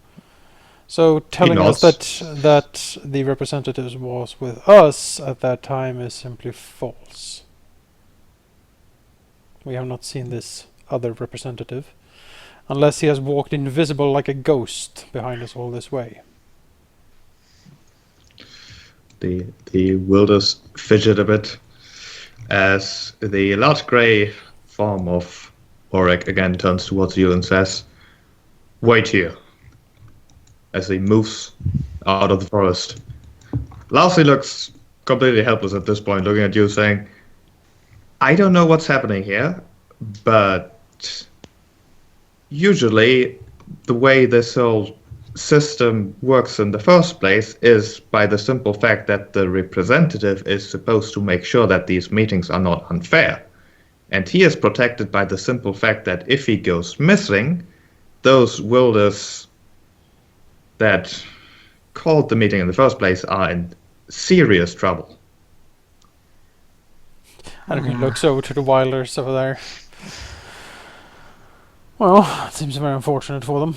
Speaker 3: So telling us that the representative was with us at that time is simply false. We have not seen this other representative, unless he has walked invisible like a ghost behind us all this way.
Speaker 1: The wilders fidget a bit as the large grey form of Auric again turns towards you and says, "Wait here," as he moves out of the forest. Lassie looks completely helpless at this point, looking at you saying, "I don't know what's happening here, but usually the way this whole system works in the first place is by the simple fact that the representative is supposed to make sure that these meetings are not unfair. And he is protected by the simple fact that if he goes missing, those wilders that called the meeting in the first place are in serious trouble."
Speaker 3: Anrakyn looks over to the wilders over there. Well, it seems very unfortunate for them.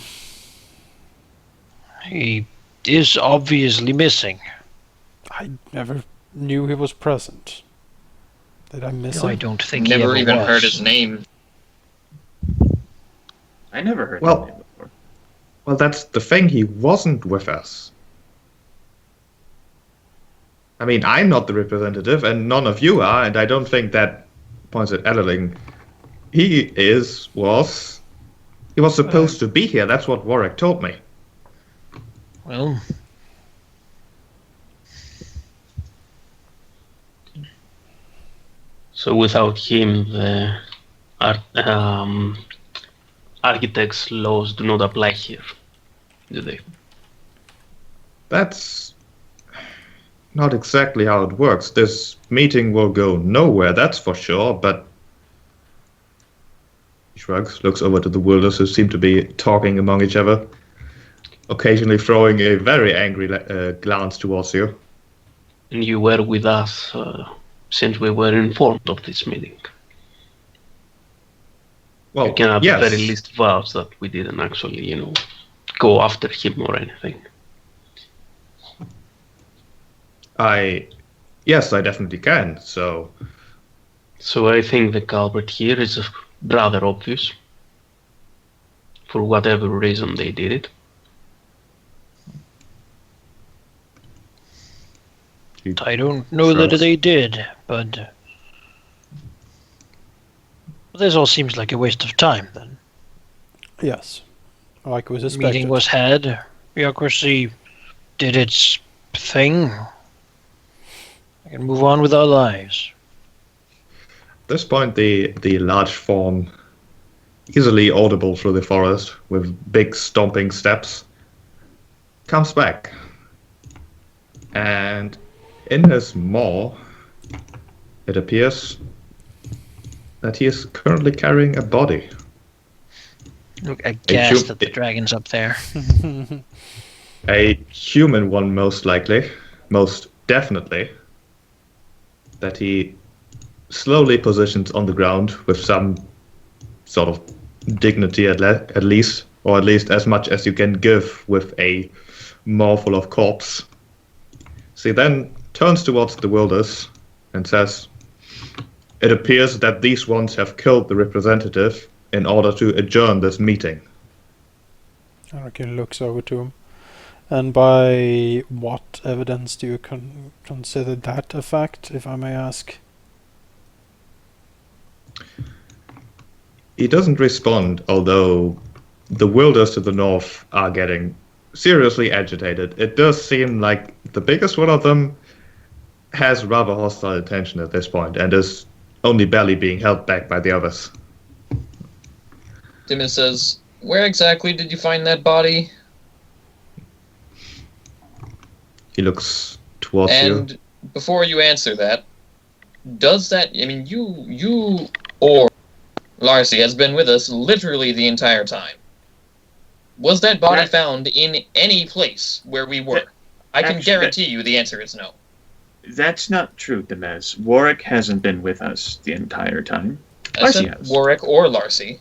Speaker 5: He is obviously missing.
Speaker 3: I never knew he was present. Did I miss
Speaker 5: No,
Speaker 3: him?
Speaker 5: I don't think he
Speaker 2: Never
Speaker 5: ever
Speaker 2: even
Speaker 5: was.
Speaker 2: heard his name.
Speaker 4: I never heard
Speaker 1: Well-
Speaker 4: that name before.
Speaker 1: Well, that's the thing, he wasn't with us. I mean, I'm not the representative, and none of you are, and I don't think that points at Ellerling. He was supposed to be here. That's what Warwick told me.
Speaker 5: Well,
Speaker 6: So without him, the architect's laws do not apply here, do they?
Speaker 1: That's not exactly how it works. This meeting will go nowhere, that's for sure, but he shrugs, looks over to the wielders who seem to be talking among each other, occasionally throwing a very angry glance towards you.
Speaker 6: And you were with us since we were informed of this meeting.
Speaker 1: Well,
Speaker 6: You can at
Speaker 1: yes.
Speaker 6: the very least vouch that we didn't actually, go after him or anything.
Speaker 1: Yes, I definitely can, so...
Speaker 6: So I think the culprit here is rather obvious. For whatever reason they did it.
Speaker 5: I don't know that they did, but this all seems like a waste of time, then.
Speaker 3: Yes. Like was expected.
Speaker 5: Meeting was had, Bureaucracy did its thing. We can move on with our lives.
Speaker 1: At this point, the large form, easily audible through the forest with big stomping steps, comes back. And in his maw, it appears that he is currently carrying a body.
Speaker 5: Look aghast at the dragons up there.
Speaker 1: A human one, most likely, most definitely, that he slowly positions on the ground with some sort of dignity at least, or at least as much as you can give with a maw full of corpse. So he then turns towards the wielders and says, "It appears that these ones have killed the representative in order to adjourn this meeting."
Speaker 3: Anrakyn looks over to him. And by what evidence do you consider that a fact, if I may ask?
Speaker 1: He doesn't respond, although the wielders to the north are getting seriously agitated. It does seem like the biggest one of them has rather hostile intention at this point and is only barely being held back by the others.
Speaker 2: Dimezz says, "Where exactly did you find that body?"
Speaker 1: He looks towards you.
Speaker 2: And before you answer that, does that, you or Larcy has been with us literally the entire time. Was that body found in any place where we were? I can guarantee you the answer is no.
Speaker 4: That's not true, Dimezz. Warwick hasn't been with us the entire time.
Speaker 2: I said Warwick or Larcy.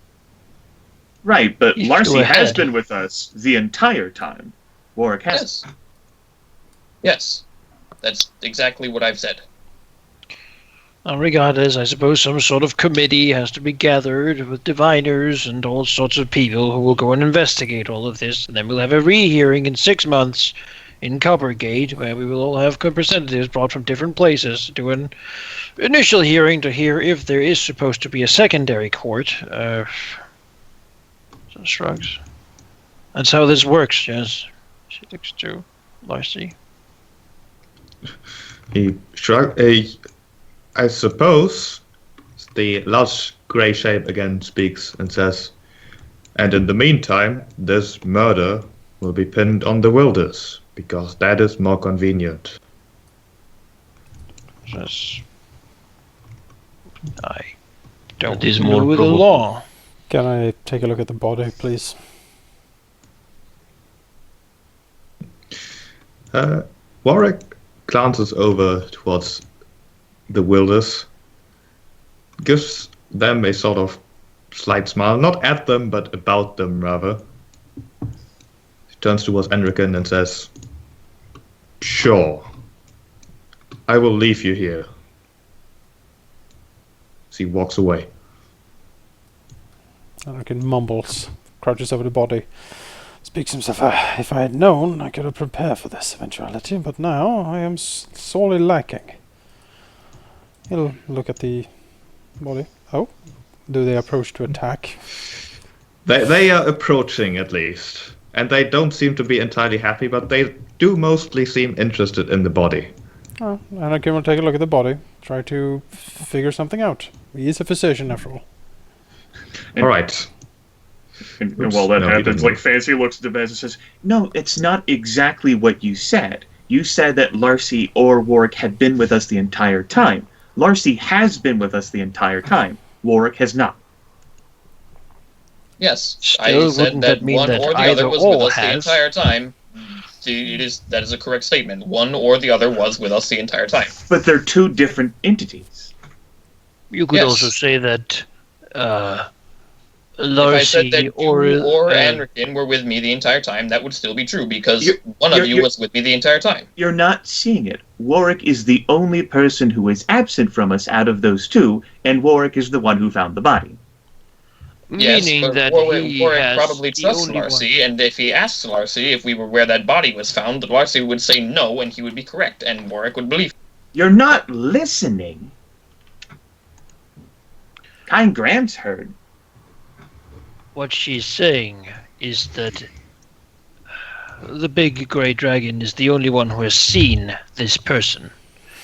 Speaker 4: Right, but
Speaker 5: You
Speaker 4: Larcy
Speaker 5: go
Speaker 4: has
Speaker 5: ahead.
Speaker 4: been with us the entire time. Warwick hasn't.
Speaker 2: Yes. Yes. That's exactly what I've said.
Speaker 5: Regardless, I suppose some sort of committee has to be gathered with diviners and all sorts of people who will go and investigate all of this, and then we'll have a rehearing in 6 months in Coppergate, where we will all have representatives brought from different places to do an initial hearing to hear if there is supposed to be a secondary court. Shrugs. That's how this works, yes. She looks to Larcy.
Speaker 1: He shrugged. I suppose the large grey shape again speaks and says, "And in the meantime, this murder will be pinned on the wielders, because that is more convenient."
Speaker 5: Yes. I don't
Speaker 6: That is
Speaker 5: know
Speaker 6: more
Speaker 5: the
Speaker 6: probable.
Speaker 5: law.
Speaker 3: Can I take a look at the body, please?
Speaker 1: Warwick glances over towards the wielders, gives them a sort of slight smile, not at them, but about them, rather. He turns towards Anrakyn and says, "Sure. I will leave you here." As he walks away.
Speaker 3: Anrakyn mumbles, crouches over the body, speaks to himself. If I had known, I could have prepared for this eventuality, but now I am sorely lacking. He'll look at the body. Oh, do they approach to attack?
Speaker 1: They are approaching at least, and they don't seem to be entirely happy, but they do mostly seem interested in the body.
Speaker 3: Oh, Anrakyn will take a look at the body, try to figure something out. He is a physician, after all.
Speaker 1: All right.
Speaker 4: And
Speaker 1: Oops,
Speaker 4: while that
Speaker 1: no, he
Speaker 4: happens,
Speaker 1: didn't.
Speaker 4: like Fancy looks at Dimezz and says, "No, it's not exactly what you said. You said that Larcy or Warwick had been with us the entire time. Larcy has been with us the entire time. Warwick has not."
Speaker 2: Yes,
Speaker 5: Still,
Speaker 2: I said
Speaker 5: wouldn't
Speaker 2: that
Speaker 5: that mean
Speaker 2: one
Speaker 5: that
Speaker 2: or the
Speaker 5: either
Speaker 2: other was with
Speaker 5: or
Speaker 2: us the
Speaker 5: has?
Speaker 2: entire time. That is a correct statement. One or the other was with us the entire time.
Speaker 4: But they're two different entities.
Speaker 5: You could
Speaker 2: Yes.
Speaker 5: also say that
Speaker 2: If I said that
Speaker 5: Larcy
Speaker 2: you
Speaker 5: or
Speaker 2: Anrakyn were with me the entire time, that would still be true because
Speaker 4: You're-
Speaker 2: one of
Speaker 4: you're-
Speaker 2: you
Speaker 4: you're-
Speaker 2: was with me the entire time.
Speaker 4: You're not seeing it. Warwick is the only person who is absent from us out of those two, and Warwick is the one who found the body.
Speaker 2: Yes,
Speaker 5: meaning
Speaker 2: but
Speaker 5: that
Speaker 2: Warwick
Speaker 5: he has
Speaker 2: probably
Speaker 5: the
Speaker 2: trusts
Speaker 5: only one.
Speaker 2: Larcy, and if he asked Larcy if we were where that body was found, Larcy would say no, and he would be correct, and Warwick would believe.
Speaker 4: You're not listening. Kind Grant's heard.
Speaker 5: What she's saying is that the big grey dragon is the only one who has seen this person,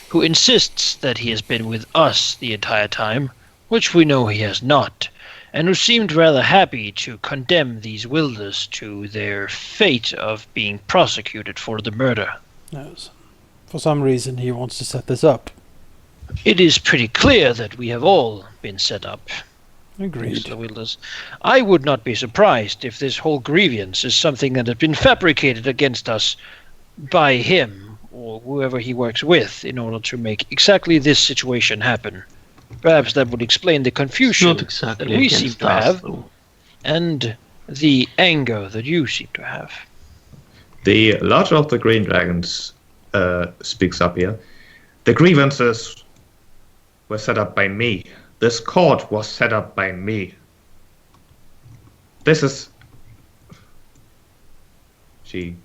Speaker 5: who insists that he has been with us the entire time, which we know he has not, and who seemed rather happy to condemn these wilders to their fate of being prosecuted for the murder.
Speaker 3: Yes. For some reason, he wants to set this up.
Speaker 5: It is pretty clear that we have all been set up.
Speaker 3: Agreed.
Speaker 5: The wilders. I would not be surprised if this whole grievance is something that has been fabricated against us by him or whoever he works with in order to make exactly this situation happen. Perhaps that would explain the confusion
Speaker 6: Not exactly
Speaker 5: that we seem
Speaker 6: against
Speaker 5: to
Speaker 6: us,
Speaker 5: have
Speaker 6: though.
Speaker 5: and the anger that you seem to have.
Speaker 1: The larger of the green dragons speaks up here. The grievances were set up by me. This court was set up by me. This is... She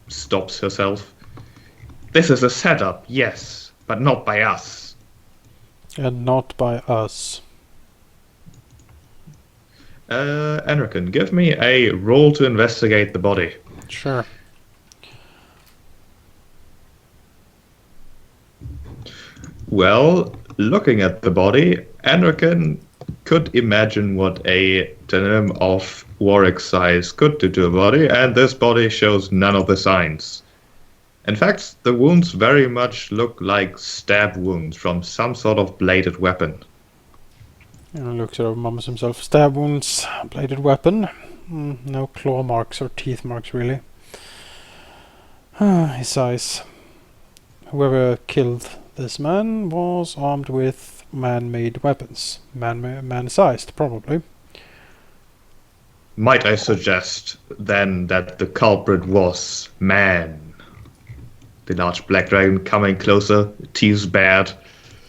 Speaker 1: stops herself. This is a setup, yes, but not by us.
Speaker 3: And not by us.
Speaker 1: Anrakyn, give me a roll to investigate the body.
Speaker 3: Sure.
Speaker 1: Well, looking at the body, Anrakyn could imagine what a denim of Warwick's size could do to a body, and this body shows none of the signs. In fact, the wounds very much look like stab wounds from some sort of bladed weapon.
Speaker 3: And he looks at mumbles himself. Stab wounds, bladed weapon. No claw marks or teeth marks, really. He sighs. Whoever killed this man was armed with man-made weapons. Man-sized, probably.
Speaker 1: Might I suggest, then, that the culprit was man? The large black dragon coming closer, teeth bared.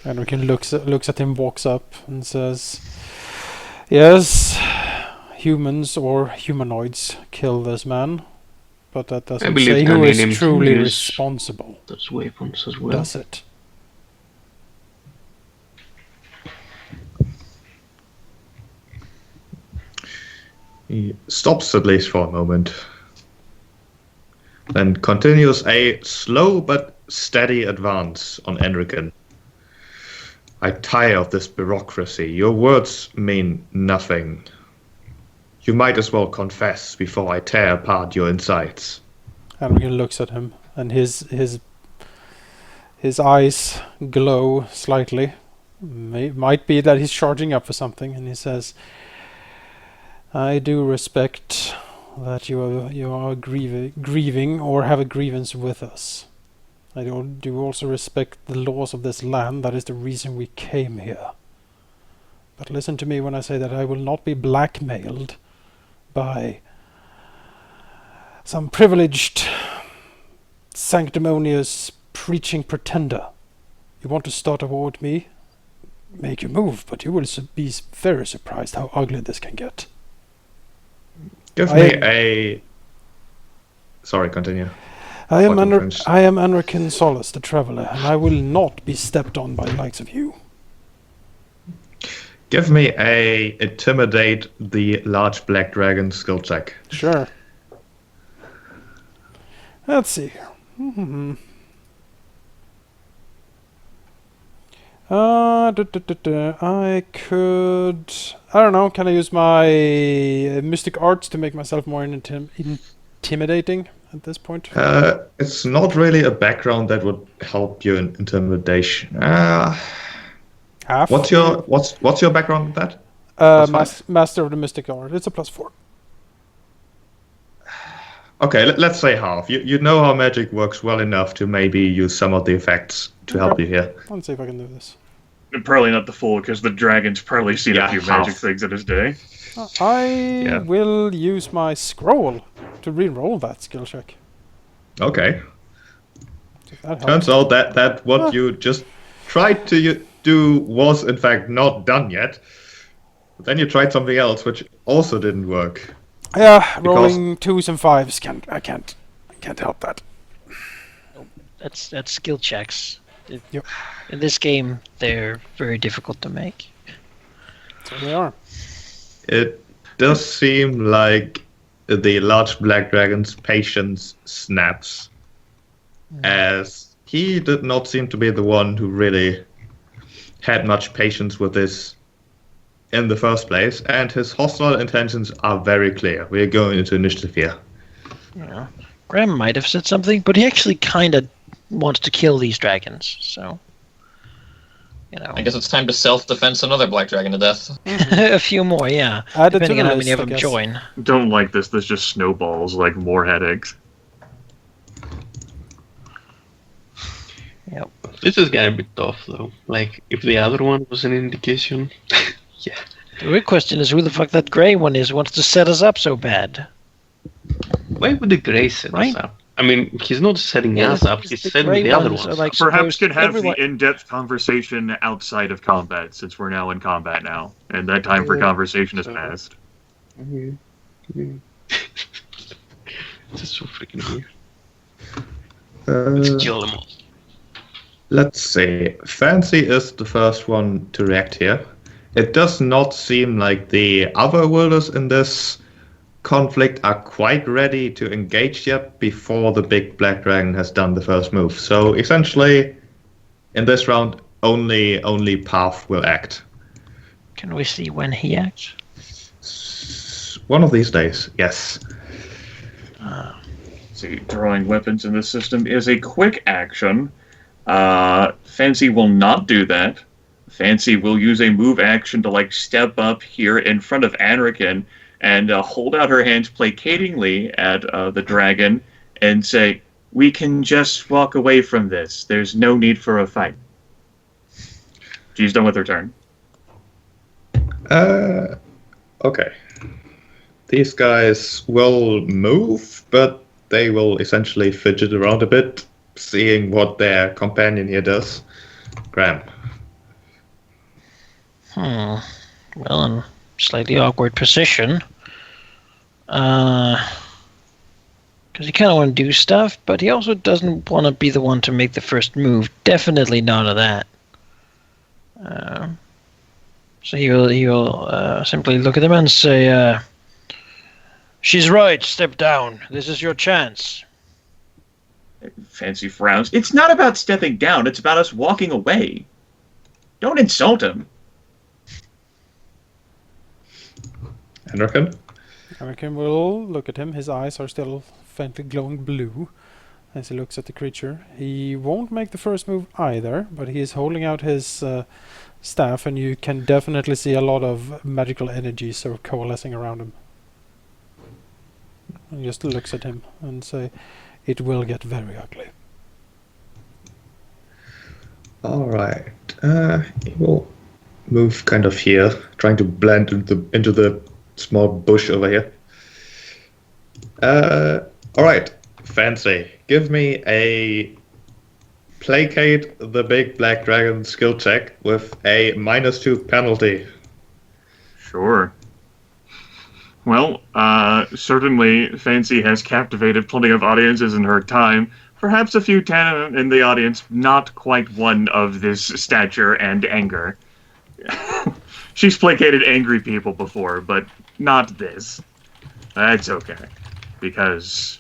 Speaker 3: Anrakyn looks at him, walks up, and says, "Yes, humans or humanoids kill this man, but that doesn't
Speaker 6: believe
Speaker 3: say who
Speaker 6: Canadians
Speaker 3: is truly
Speaker 6: use
Speaker 3: responsible,
Speaker 6: Those weapons as well.
Speaker 3: does it?"
Speaker 1: He stops at least for a moment, then continues a slow but steady advance on Anrakyn. I tire of this bureaucracy. Your words mean nothing. You might as well confess before I tear apart your insides.
Speaker 3: Anrakyn looks at him, and his eyes glow slightly. Might be that he's charging up for something, and he says, "I do respect that you are grieving or have a grievance with us. I do also respect the laws of this land. That is the reason we came here. But listen to me when I say that I will not be blackmailed by some privileged, sanctimonious, preaching pretender. You want to start a war with me? Make your move, but you will be very surprised how ugly this can get."
Speaker 1: Give me a... Sorry, continue.
Speaker 3: I am
Speaker 1: Fucking French.
Speaker 3: Anrakyn Solace, the Traveller, and I will not be stepped on by the likes of you.
Speaker 1: Give me a intimidate the large black dragon skill check.
Speaker 3: Sure. Let's see here. Mm-hmm. I could... I don't know, can I use my mystic arts to make myself more intimidating at this point?
Speaker 1: It's not really a background that would help you in intimidation.
Speaker 3: Half?
Speaker 1: What's your background with that?
Speaker 3: Master of the Mystic Art. It's a +4.
Speaker 1: Okay, let's say half. You know how magic works well enough to maybe use some of the effects to help you here.
Speaker 3: Let's see if I can do this.
Speaker 4: Probably not the full, because the dragon's probably seen a few magic
Speaker 1: half.
Speaker 4: things in his day.
Speaker 3: I will use my scroll to re-roll that skill check.
Speaker 1: Okay.
Speaker 3: If that helps.
Speaker 1: Turns out that what you just tried to do was in fact not done yet. But then you tried something else which also didn't work.
Speaker 3: Yeah, rolling 2s and 5s. I can't help that.
Speaker 5: That's skill checks.
Speaker 3: Yep.
Speaker 5: In this game, they're very difficult to make.
Speaker 3: So they are.
Speaker 1: It does seem like the large black dragon's patience snaps, as he did not seem to be the one who really had much patience with this in the first place, and his hostile intentions are very clear. We are going into initiative here.
Speaker 5: Yeah. Graham might have said something, but he actually kind of wants to kill these dragons, so...
Speaker 2: I guess it's time to self-defense another black dragon to death.
Speaker 5: A few more, yeah.
Speaker 3: Add it to
Speaker 5: Depending
Speaker 3: the
Speaker 5: on how
Speaker 3: list,
Speaker 5: many of
Speaker 3: I
Speaker 5: them
Speaker 3: guess.
Speaker 5: join.
Speaker 4: Don't like this. This just snowballs like more headaches.
Speaker 5: Yep.
Speaker 6: This is gonna be tough though. Like, if the other one was an indication, yeah.
Speaker 5: The real question is who the fuck that grey one is wants to set us up so bad.
Speaker 6: Why would the Grey set
Speaker 5: Right?
Speaker 6: us up? I mean, he's not setting us up, he's
Speaker 5: the
Speaker 6: setting
Speaker 5: grey
Speaker 6: the other
Speaker 5: ones
Speaker 6: ones
Speaker 5: are like
Speaker 6: up.
Speaker 4: Perhaps
Speaker 5: supposed-
Speaker 4: could have
Speaker 5: everyone-
Speaker 4: the in-depth conversation outside of combat, since we're now in combat now, and that time for conversation has passed.
Speaker 6: This is so freaking weird. Let's kill them all.
Speaker 1: Let's see. Fancy is the first one to react here. It does not seem like the other wielders in this conflict are quite ready to engage yet before the big black dragon has done the first move. So essentially, in this round, only Path will act.
Speaker 5: Can we see when he acts?
Speaker 1: One of these days, yes.
Speaker 4: See, drawing weapons in this system is a quick action. Fancy will not do that. Fancy will use a move action to step up here in front of Anrakyn and hold out her hands placatingly at the dragon and say, "We can just walk away from this. There's no need for a fight." She's done with her turn.
Speaker 1: Okay. These guys will move, but they will essentially fidget around a bit, seeing what their companion here does. Graham.
Speaker 5: Well, in a slightly awkward position. Because he kind of want to do stuff, but he also doesn't want to be the one to make the first move. Definitely none of that. So he will simply look at him and say, "She's right, step down. This is your chance."
Speaker 4: Fancy frowns. It's not about stepping down, it's about us walking away. Don't insult him.
Speaker 1: Anrakyn?
Speaker 3: Anrakyn will look at him. His eyes are still faintly glowing blue as he looks at the creature. He won't make the first move either, but he is holding out his staff, and you can definitely see a lot of magical energy sort of coalescing around him. He just looks at him and say, "It will get very ugly."
Speaker 1: Alright. He will move kind of here, trying to blend into the small bush over here. Alright. Fancy. Give me a placate the big black dragon skill check with a -2 penalty.
Speaker 4: Sure. Well, certainly Fancy has captivated plenty of audiences in her time. Perhaps a few ten in the audience, not quite one of this stature and anger. She's placated angry people before, but not this. That's okay, because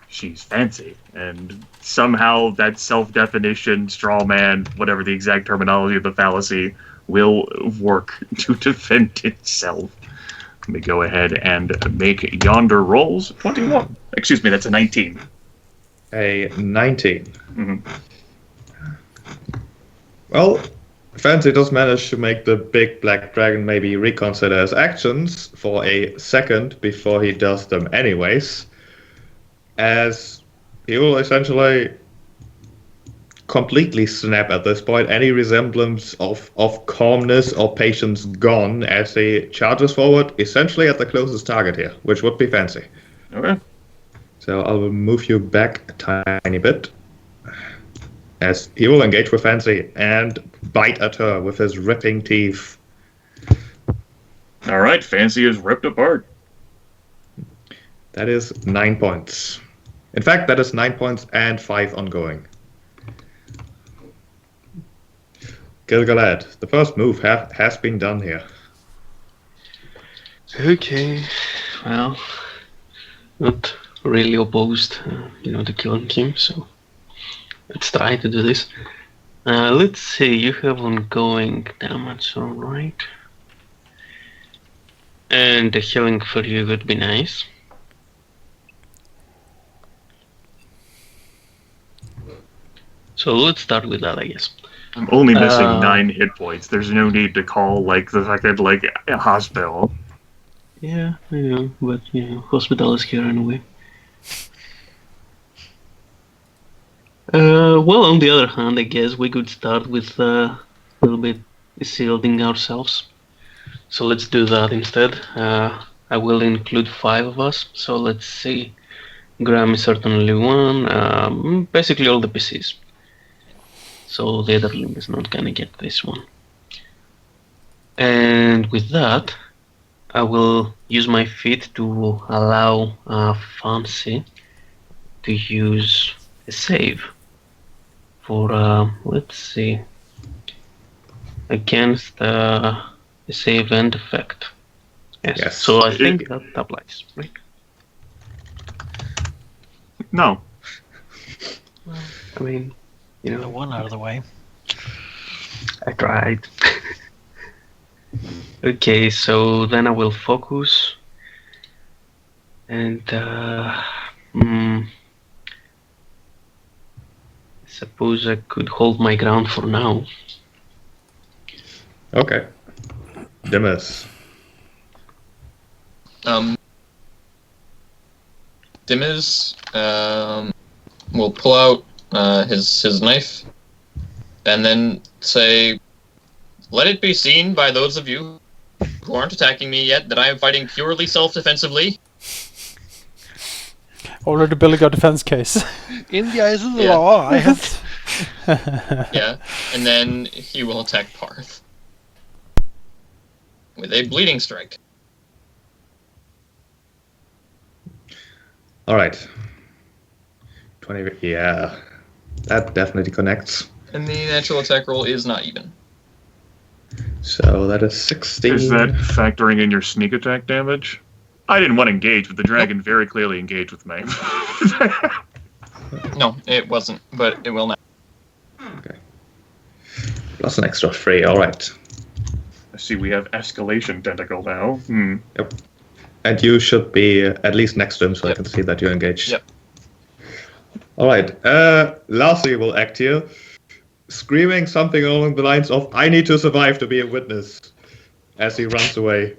Speaker 4: she's fancy, and somehow that self-definition, straw man, whatever the exact terminology of the fallacy, will work to defend itself. Let me go ahead and make yonder rolls. 21. Excuse me, that's a 19.
Speaker 1: A 19.
Speaker 4: Mm-hmm.
Speaker 1: Well, Fancy does manage to make the big black dragon maybe reconsider his actions for a second before he does them anyways, as he will essentially completely snap at this point. Any resemblance of calmness or patience gone as he charges forward, essentially at the closest target here, which would be Fancy.
Speaker 4: Okay.
Speaker 1: So I will move you back a tiny bit, as he will engage with Fancy and bite at her with his ripping teeth.
Speaker 4: All right, Fancy is ripped apart.
Speaker 1: That is 9 points. In fact, that is 9 points and 5 ongoing. Gil-Galad, the first move has been done here.
Speaker 6: Okay, well, not really opposed, to killing him, so let's try to do this. Let's see, you have ongoing damage, alright. And the healing for you would be nice. So let's start with that, I guess.
Speaker 4: I'm only missing 9 hit points. There's no need to call, the fucking, a hospital.
Speaker 6: Yeah, I know, but, hospital is here anyway. Well, on the other hand, I guess we could start with a little bit shielding ourselves. So let's do that instead. I will include 5 of us, so let's see. Graham is certainly one, basically all the PCs. So the other link is not gonna get this one. And with that, I will use my feat to allow Fancy to use a save for, let's see, against a save and effect. Yes. So I think that applies, right?
Speaker 4: No.
Speaker 6: Well, I mean,
Speaker 5: The one out of the way.
Speaker 6: I tried. Okay, so then I will focus, and suppose I could hold my ground for now.
Speaker 1: Okay. Dimezz.
Speaker 2: Dimezz will pull out his knife and then say, "Let it be seen by those of you who aren't attacking me yet that I am fighting purely self-defensively."
Speaker 3: Already building a defense case.
Speaker 5: In the eyes of the
Speaker 2: Yeah.
Speaker 5: law, I have.
Speaker 2: Yeah, and then he will attack Parth with a bleeding strike.
Speaker 1: All right. 20. Yeah, that definitely connects.
Speaker 2: And the natural attack roll is not even.
Speaker 1: So that is 16.
Speaker 4: Is that factoring in your sneak attack damage? I didn't want to engage, but the dragon very clearly engaged with me.
Speaker 2: No, it wasn't, but it will now.
Speaker 1: Okay. Plus an extra 3. All right.
Speaker 4: I see we have escalation tentacle now.
Speaker 1: Yep. And you should be at least next to him, so I
Speaker 2: Yep.
Speaker 1: can see that you're engaged.
Speaker 2: Yep.
Speaker 1: All right. Lassie will act here, screaming something along the lines of, "I need to survive to be a witness," as he runs away.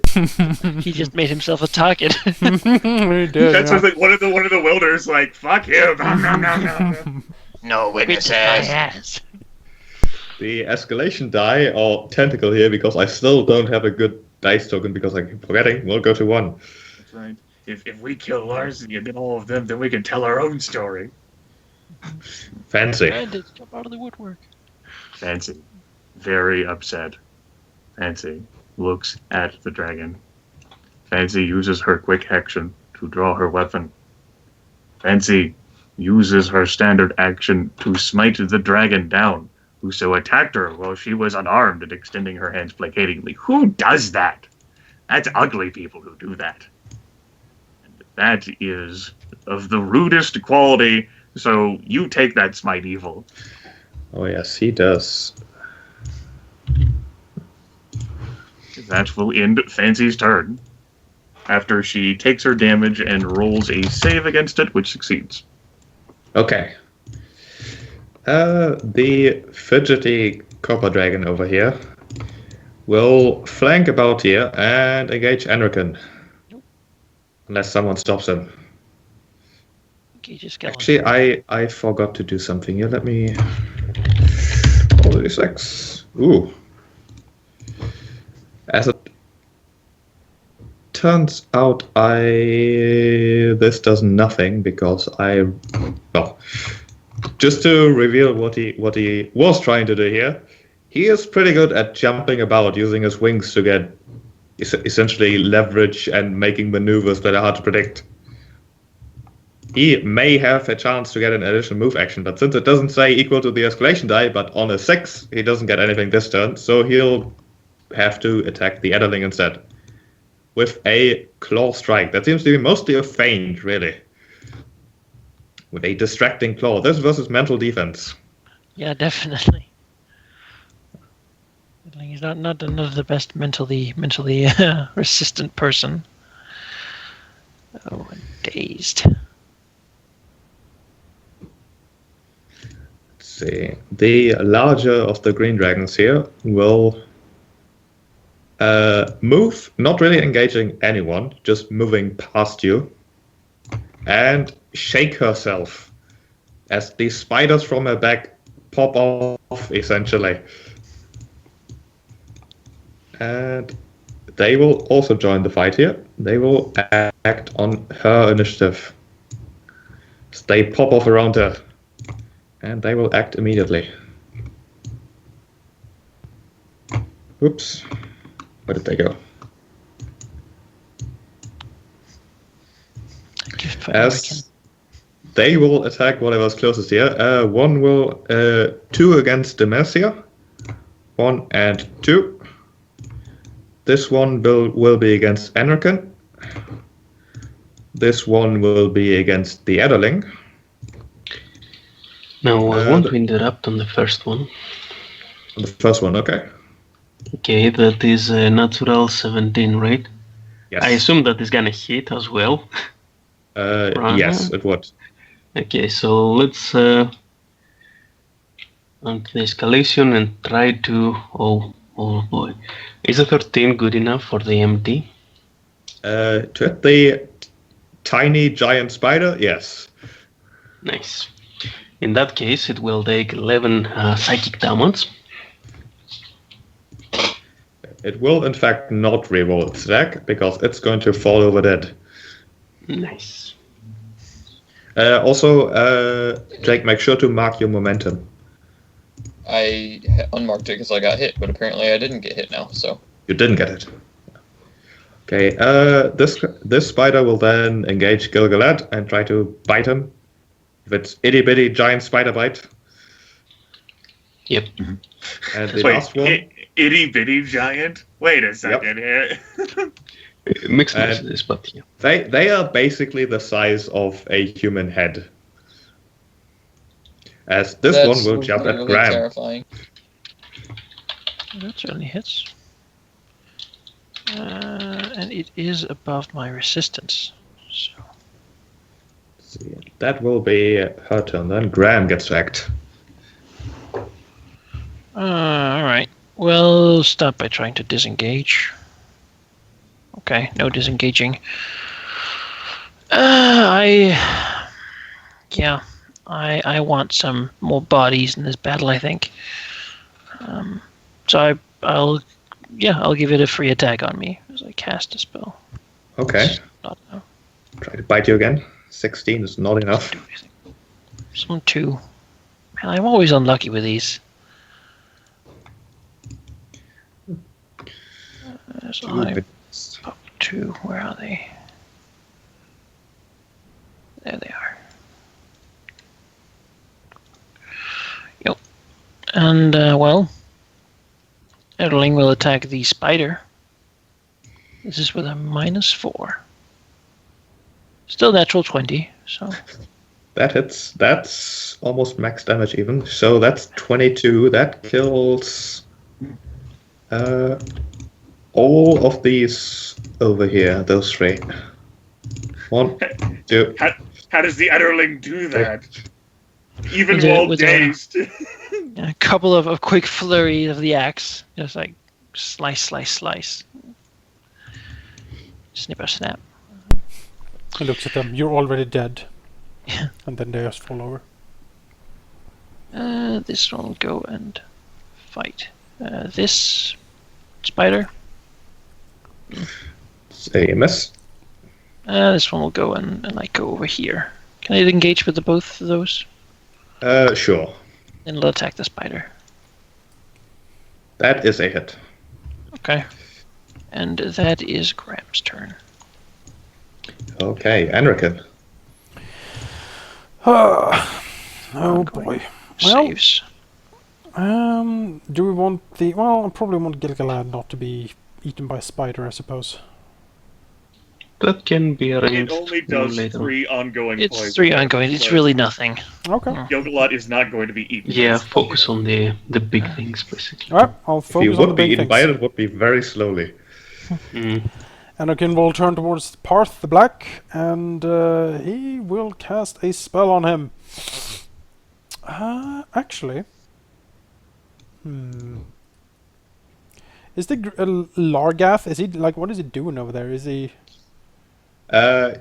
Speaker 5: He just made himself a target.
Speaker 3: We did,
Speaker 4: That's
Speaker 3: yeah.
Speaker 4: one of the wilders like, fuck him. No.
Speaker 2: No
Speaker 5: Witness my ass.
Speaker 1: The escalation die, or tentacle here, because I still don't have a good dice token because I keep forgetting, will go to 1.
Speaker 4: That's right. If we kill Lars and you get all of them, then we can tell our own story.
Speaker 1: Fancy.
Speaker 5: Bandits jump out of the woodwork.
Speaker 4: Fancy, very upset. Fancy looks at the dragon. Fancy uses her quick action to draw her weapon. Fancy uses her standard action to smite the dragon down, whoso attacked her while she was unarmed and extending her hands placatingly. Who does that? That's ugly people who do that. And that is of the rudest quality, so you take that smite evil.
Speaker 1: Oh yes, he does.
Speaker 4: That will end Fancy's turn. After she takes her damage and rolls a save against it, which succeeds.
Speaker 1: Okay. The fidgety copper dragon over here will flank about here and engage Anrakyn. Unless someone stops him. Actually, I forgot to do something here. Let me... Holy sex. Ooh. As it turns out, this does nothing because well, just to reveal what he was trying to do here, he is pretty good at jumping about using his wings to get essentially leverage and making maneuvers that are hard to predict. He may have a chance to get an additional move action, but since it doesn't say equal to the escalation die, but on a 6, he doesn't get anything this turn, so he'll have to attack the Elderling instead. With a claw strike. That seems to be mostly a feint, really. With a distracting claw. This versus mental defense.
Speaker 5: Yeah, definitely. He's not the best mentally resistant person. Oh, I'm dazed.
Speaker 1: Let's see. The larger of the green dragons here will move, not really engaging anyone, just moving past you, and shake herself as the spiders from her back pop off, essentially. And they will also join the fight here. They will act on her initiative. So they pop off around her, and they will act immediately. Oops. Where did they go? As they will attack whatever's closest here. One will 2 against Dimezz here. 1 and 2. This one will be against Anrakyn. This one will be against the Elderling.
Speaker 6: Now I want to interrupt on the first one.
Speaker 1: On the first one, okay.
Speaker 6: Okay, that is a natural 17, right?
Speaker 1: Yes.
Speaker 6: I assume that is gonna hit as well.
Speaker 1: Yes, it would.
Speaker 6: Okay, so let's on the escalation and try to... Oh boy. Is a 13 good enough for the MD?
Speaker 1: To hit the tiny giant spider, yes.
Speaker 6: Nice. In that case, it will take 11 psychic damage.
Speaker 1: It will, in fact, not reroll its attack, because it's going to fall over dead.
Speaker 6: Nice.
Speaker 1: Also, Jake, make sure to mark your momentum.
Speaker 2: I unmarked it because I got hit, but apparently I didn't get hit now, so...
Speaker 1: You didn't get it. Okay, this spider will then engage Gil-Galad and try to bite him. If it's itty-bitty giant spider bite.
Speaker 6: Yep.
Speaker 1: And the last one...
Speaker 4: Itty-bitty giant? Wait a second here.
Speaker 6: Mixed messages, but yeah.
Speaker 1: They are basically the size of a human head. As this one will jump at Graham.
Speaker 2: Terrifying.
Speaker 5: That certainly hits. And it is above my resistance. So.
Speaker 1: See, that will be her turn. Then Graham gets to act.
Speaker 5: Alright. We'll start by trying to disengage. Okay, no disengaging. I want some more bodies in this battle, I think. So I'll give it a free attack on me as I cast a spell.
Speaker 1: Okay. Try to bite you again. 16 is not enough.
Speaker 5: Some 2. Man, I'm always unlucky with these. So I'm up 2. Where are they? There they are. Yep. And, well, Erling will attack the spider. This is with a -4. Still natural 20, so...
Speaker 1: That hits. That's almost max damage even. So that's 22. That kills all of these over here. Those 3. 1, 2.
Speaker 4: How does the Underling do that? Even
Speaker 5: With a-
Speaker 4: while
Speaker 5: with a-
Speaker 4: dazed.
Speaker 5: A couple of a quick flurry of the axe. Just like slice, slice, slice. Snipper snap.
Speaker 3: He looks at them. You're already dead.
Speaker 5: Yeah.
Speaker 3: And then they just fall over.
Speaker 5: This one will go and fight. This spider.
Speaker 1: Say miss.
Speaker 5: This one will go and like go over here. Can I engage with the both of those?
Speaker 1: Sure.
Speaker 5: Then it'll attack the spider.
Speaker 1: That is a hit.
Speaker 5: Okay. And that is Graham's turn.
Speaker 1: Okay, Anrakyn.
Speaker 3: Oh boy. Well,
Speaker 5: Saves.
Speaker 3: do we want the... Well, I probably want Gil-Galad not to be eaten by a spider, I suppose.
Speaker 6: That can be
Speaker 4: It
Speaker 6: arranged
Speaker 4: only does
Speaker 6: later.
Speaker 4: 3 ongoing
Speaker 5: It's
Speaker 4: poison.
Speaker 5: 3 ongoing. It's
Speaker 4: So
Speaker 5: really nothing.
Speaker 3: Okay.
Speaker 4: Gil-Galad is not going to be eaten.
Speaker 6: Yeah, focus on the big things, basically.
Speaker 3: Alright, I'll
Speaker 1: If he
Speaker 3: focus on the
Speaker 1: would be
Speaker 3: big
Speaker 1: eaten
Speaker 3: things.
Speaker 1: by it, it would be very slowly.
Speaker 6: Mm.
Speaker 3: Anrakyn will turn towards Parth the Black, and he will cast a spell on him. Actually... Is the Largath, is he, like, what is he doing over there? Is he...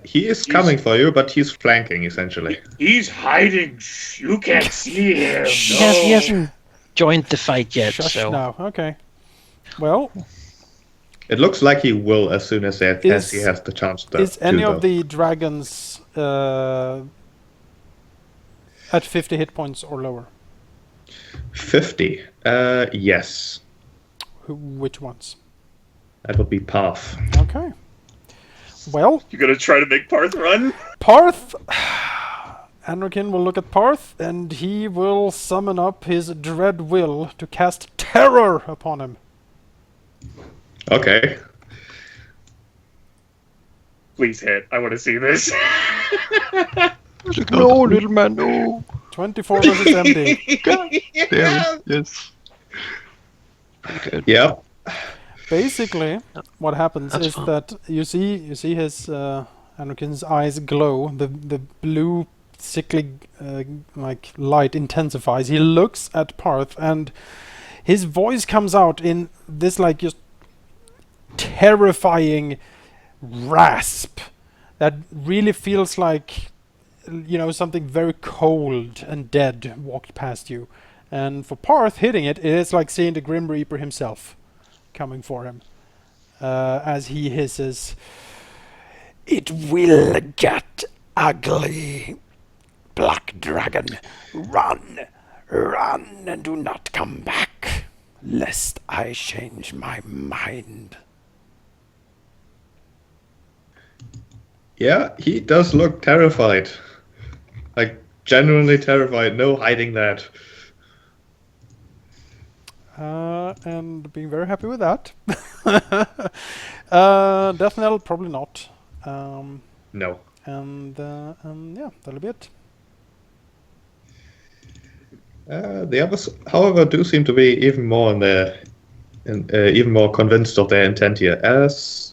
Speaker 1: He is coming for you, but he's flanking, essentially.
Speaker 4: He's hiding. Shh, you can't see him.
Speaker 5: He hasn't joined the fight yet,
Speaker 3: Shush
Speaker 5: so...
Speaker 3: now, okay. Well,
Speaker 1: It looks like he will as soon as he has the chance to.
Speaker 3: is any
Speaker 1: to,
Speaker 3: of the dragons at 50 hit points or lower?
Speaker 1: 50? Yes.
Speaker 3: Which ones?
Speaker 1: That would be Path.
Speaker 3: Okay. Well,
Speaker 4: You gonna try to make Parth run?
Speaker 3: Parth... Anrakyn will look at Parth, and he will summon up his dread will to cast terror upon him.
Speaker 1: Okay.
Speaker 4: Please hit. I want to see this.
Speaker 5: No, little man, no.
Speaker 3: 24 versus MD.
Speaker 6: There, yes.
Speaker 1: Yeah.
Speaker 3: Basically, what happens
Speaker 6: That's
Speaker 3: is
Speaker 6: fine.
Speaker 3: that you see his Anrakyn's eyes glow. The blue sickly like light intensifies. He looks at Parth, and his voice comes out in this like just terrifying rasp that really feels like, you know, something very cold and dead walked past you. And for Parth, hitting it is like seeing the Grim Reaper himself coming for him, as he hisses, "It will get ugly. Black Dragon, run, run, and do not come back, lest I change my mind."
Speaker 1: Yeah, he does look terrified. Like, genuinely terrified. No hiding that.
Speaker 3: And being very happy with that. Death Knell, probably not.
Speaker 1: No.
Speaker 3: And yeah, that'll be it.
Speaker 1: The others, however, do seem to be even more even more convinced of their intent here. As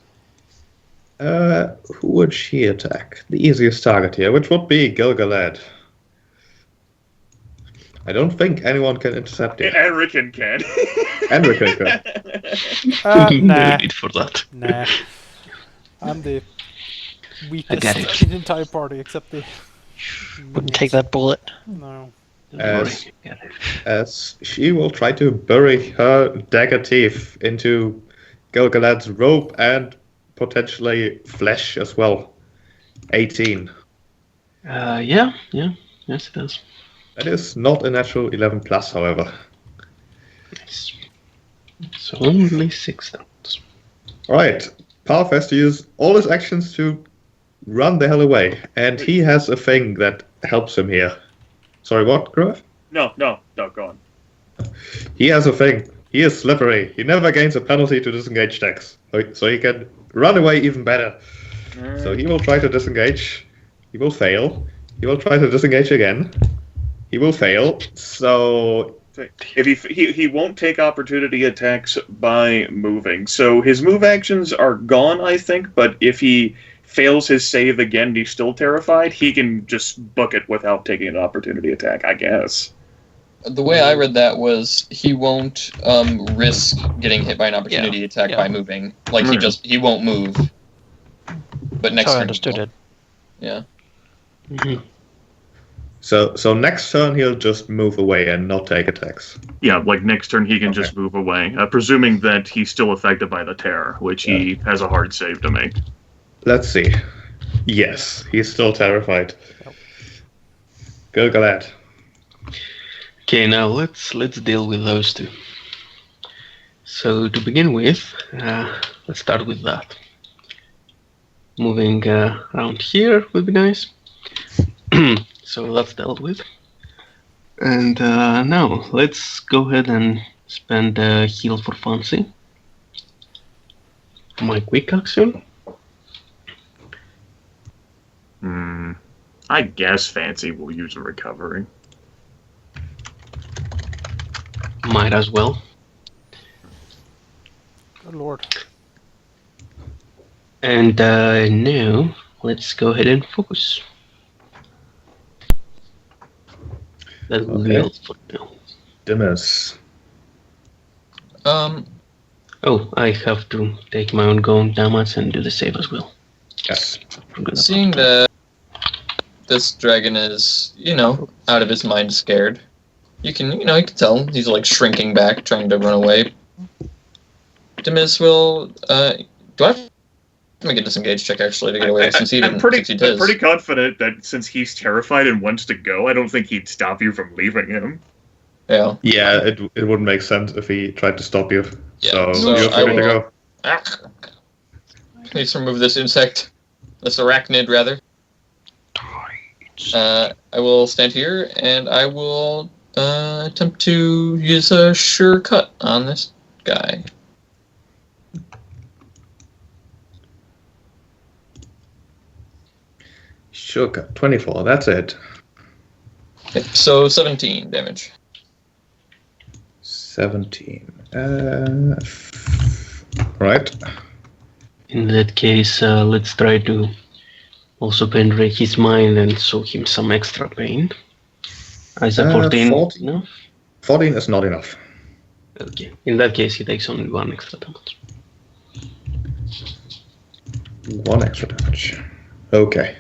Speaker 1: who would she attack? The easiest target here, which would be Gil-Galad. I don't think anyone can intercept it.
Speaker 4: Anrakyn can.
Speaker 1: Anrakyn can.
Speaker 3: Nah,
Speaker 6: No need for that.
Speaker 3: nah. I'm the weakest
Speaker 6: get it.
Speaker 3: in the entire party, except the...
Speaker 5: Wouldn't take that bullet.
Speaker 3: No.
Speaker 1: As, as she will try to bury her dagger teeth into Gil-Galad's robe and potentially flesh as well. 18.
Speaker 6: Yeah, yes it is.
Speaker 1: That is not a natural 11 plus, however.
Speaker 6: Nice. So only 6 rounds.
Speaker 1: Alright, Path has to use all his actions to run the hell away, and he has a thing that helps him here. Sorry, what, Grimith?
Speaker 4: No, go on.
Speaker 1: He has a thing. He is slippery. He never gains a penalty to disengage checks. So he can run away even better. So he will try to disengage. He will fail. He will try to disengage again. He will fail. So
Speaker 4: if he won't take opportunity attacks by moving. So his move actions are gone, I think, but if he fails his save again and he's still terrified, he can just book it without taking an opportunity attack, I guess.
Speaker 2: The way I read that was he won't risk getting hit by an opportunity attack by moving. Like he won't move. But next
Speaker 5: That's how I
Speaker 2: turn
Speaker 5: understood it.
Speaker 2: Yeah.
Speaker 6: Mm-hmm.
Speaker 1: So next turn he'll just move away and not take attacks.
Speaker 4: Yeah, like next turn he can just move away, presuming that he's still affected by the terror, which he has a hard save to make.
Speaker 1: Let's see. Yes, he's still terrified. Gil-Galad.
Speaker 6: Okay, now let's deal with those two. So to begin with, let's start with that. Moving around here would be nice. So that's dealt with. And now let's go ahead and spend heal for fancy. My quick action.
Speaker 4: I guess fancy will use a recovery.
Speaker 6: Might as well.
Speaker 3: Good lord.
Speaker 6: And now let's go ahead and focus. That will be all for now.
Speaker 1: Dimezz.
Speaker 6: Oh, I have to take my ongoing damage and do the save as well.
Speaker 1: Yes.
Speaker 2: Seeing that this dragon is, out of his mind scared, you can tell he's like shrinking back, trying to run away. Dimezz will, do I have to make a disengage check actually to get away since he didn't succeed his?
Speaker 4: I'm pretty confident that since he's terrified and wants to go, I don't think he'd stop you from leaving him.
Speaker 2: Yeah.
Speaker 1: Yeah, it wouldn't make sense if he tried to stop you.
Speaker 2: Yeah,
Speaker 1: so you're free to go.
Speaker 2: Need to remove this insect. This arachnid, rather. I will stand here, and I will attempt to use a sure cut on this guy.
Speaker 1: Sure cut. 24, that's it.
Speaker 2: Yep, so 17 damage.
Speaker 1: 17. Right.
Speaker 6: In that case, let's try to also penetrate his mind and show him some extra pain. Is a 14 enough?
Speaker 1: 14 is not enough.
Speaker 6: Okay. In that case, he takes only 1 extra damage.
Speaker 1: 1 extra damage. Okay.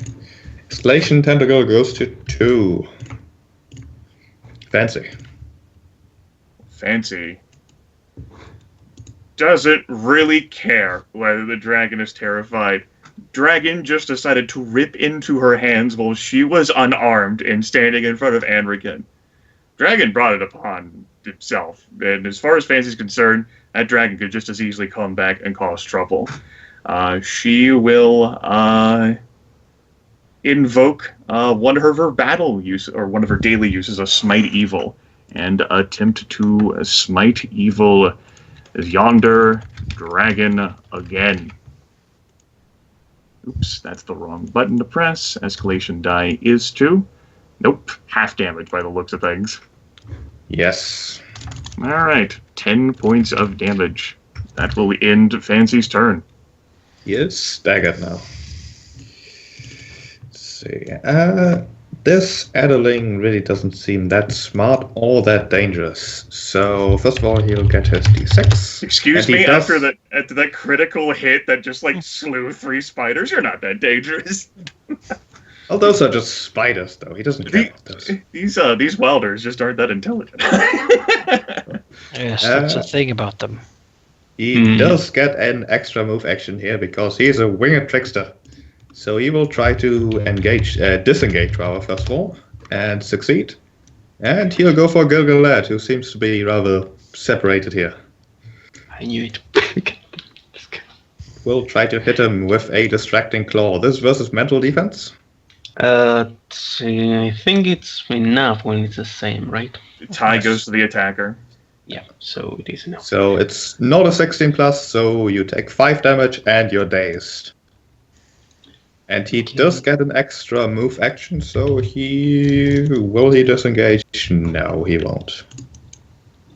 Speaker 1: Escalation tentacle goes to 2. Fancy.
Speaker 4: Fancy doesn't really care whether the dragon is terrified. Dragon just decided to rip into her hands while she was unarmed and standing in front of Anrakyn. Dragon brought it upon himself, and as far as Fancy's concerned, that dragon could just as easily come back and cause trouble. She will invoke one of her battle use or one of her daily uses of Smite Evil, and attempt to smite evil yonder dragon again. Oops, that's the wrong button to press. Escalation die is 2. Nope, half damage by the looks of things.
Speaker 1: Yes.
Speaker 4: Alright, 10 points of damage. That will end Fancy's turn.
Speaker 1: He is staggered now. Let's see. This Adeling really doesn't seem that smart or that dangerous. So first of all, he'll get his d6.
Speaker 4: Excuse me, after that critical hit that just slew 3 spiders, you're not that dangerous.
Speaker 1: Oh, those are just spiders, though. He doesn't care about those.
Speaker 4: These wilders just aren't that intelligent.
Speaker 5: Yes, that's the thing about them.
Speaker 1: He does get an extra move action here because he is a winged trickster. So he will try to disengage rather, first of all, and succeed. And he'll go for Gil-Galad, who seems to be rather separated here.
Speaker 6: I knew it.
Speaker 1: We'll try to hit him with a distracting claw. This versus mental defense?
Speaker 6: I think it's enough when it's the same, right?
Speaker 4: Tie goes to the attacker.
Speaker 6: Yeah, so it is enough.
Speaker 1: So it's not a 16 plus, so you take 5 damage and you're dazed. And he does get an extra move action, so will he disengage? No, he won't.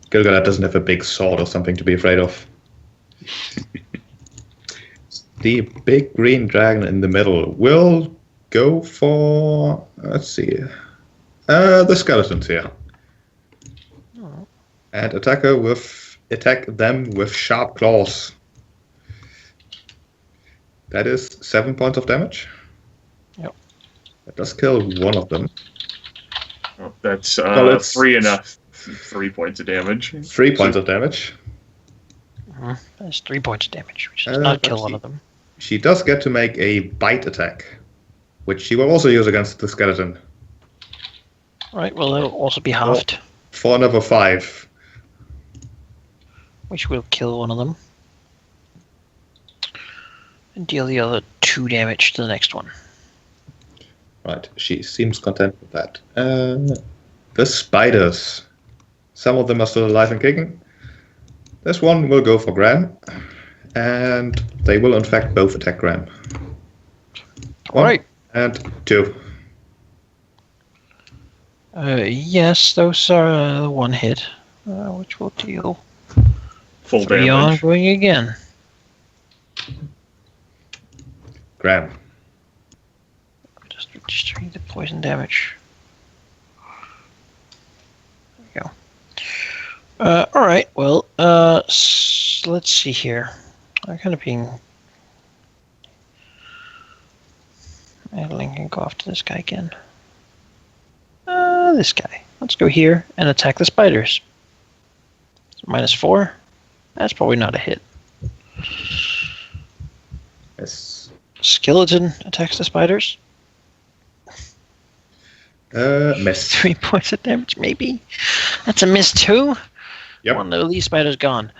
Speaker 1: Gil-Galad doesn't have a big sword or something to be afraid of. The big green dragon in the middle will go for... Let's see. The skeletons here. And attack them with sharp claws. That is 7 points of damage.
Speaker 5: Yep.
Speaker 1: That does kill one of them.
Speaker 4: Oh, that's
Speaker 1: it's
Speaker 4: 3 points of damage.
Speaker 1: 3 points of damage.
Speaker 5: That's 3 points of damage, which does not kill one of them.
Speaker 1: She does get to make a bite attack, which she will also use against the skeleton.
Speaker 5: Right, well, it'll also be halved,
Speaker 1: For another 5.
Speaker 5: which will kill one of them. And deal the other 2 damage to the next one.
Speaker 1: Right, she seems content with that. The spiders. Some of them are still alive and kicking. This one will go for Graham. And they will in fact both attack Graham.
Speaker 5: Alright.
Speaker 1: And 2.
Speaker 5: Yes, those are 1 hit, which will deal
Speaker 4: Full
Speaker 5: 3
Speaker 4: damage.
Speaker 5: ongoing again.
Speaker 1: Graham.
Speaker 5: Just registering the poison damage. There we go. Alright, well, let's see here. I'm kind of being... Madeline can go after this guy again. This guy. Let's go here and attack the spiders. So -4. That's probably not a hit.
Speaker 1: Yes.
Speaker 5: Skeleton attacks the spiders.
Speaker 1: Miss.
Speaker 5: 3 points of damage, maybe. That's a miss too.
Speaker 1: Yep.
Speaker 5: One of these spiders gone.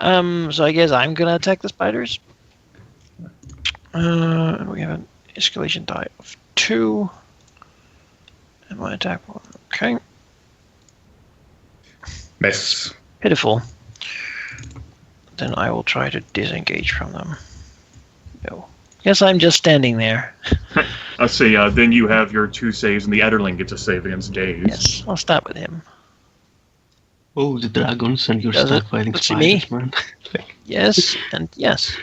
Speaker 5: So I guess I'm gonna attack the spiders. And we have an escalation die of 2. And my attack roll. Okay.
Speaker 1: Miss.
Speaker 5: Pitiful. Then I will try to disengage from them. No. Guess I'm just standing there.
Speaker 4: I see. Then you have your 2 saves, and the Etterling gets a save against Daze.
Speaker 5: Yes, I'll start with him.
Speaker 6: Oh, the dragons, and you're
Speaker 5: Does
Speaker 6: stuck
Speaker 5: it?
Speaker 6: fighting
Speaker 5: Let's see me.
Speaker 6: spiders, man.
Speaker 5: Yes, and yes.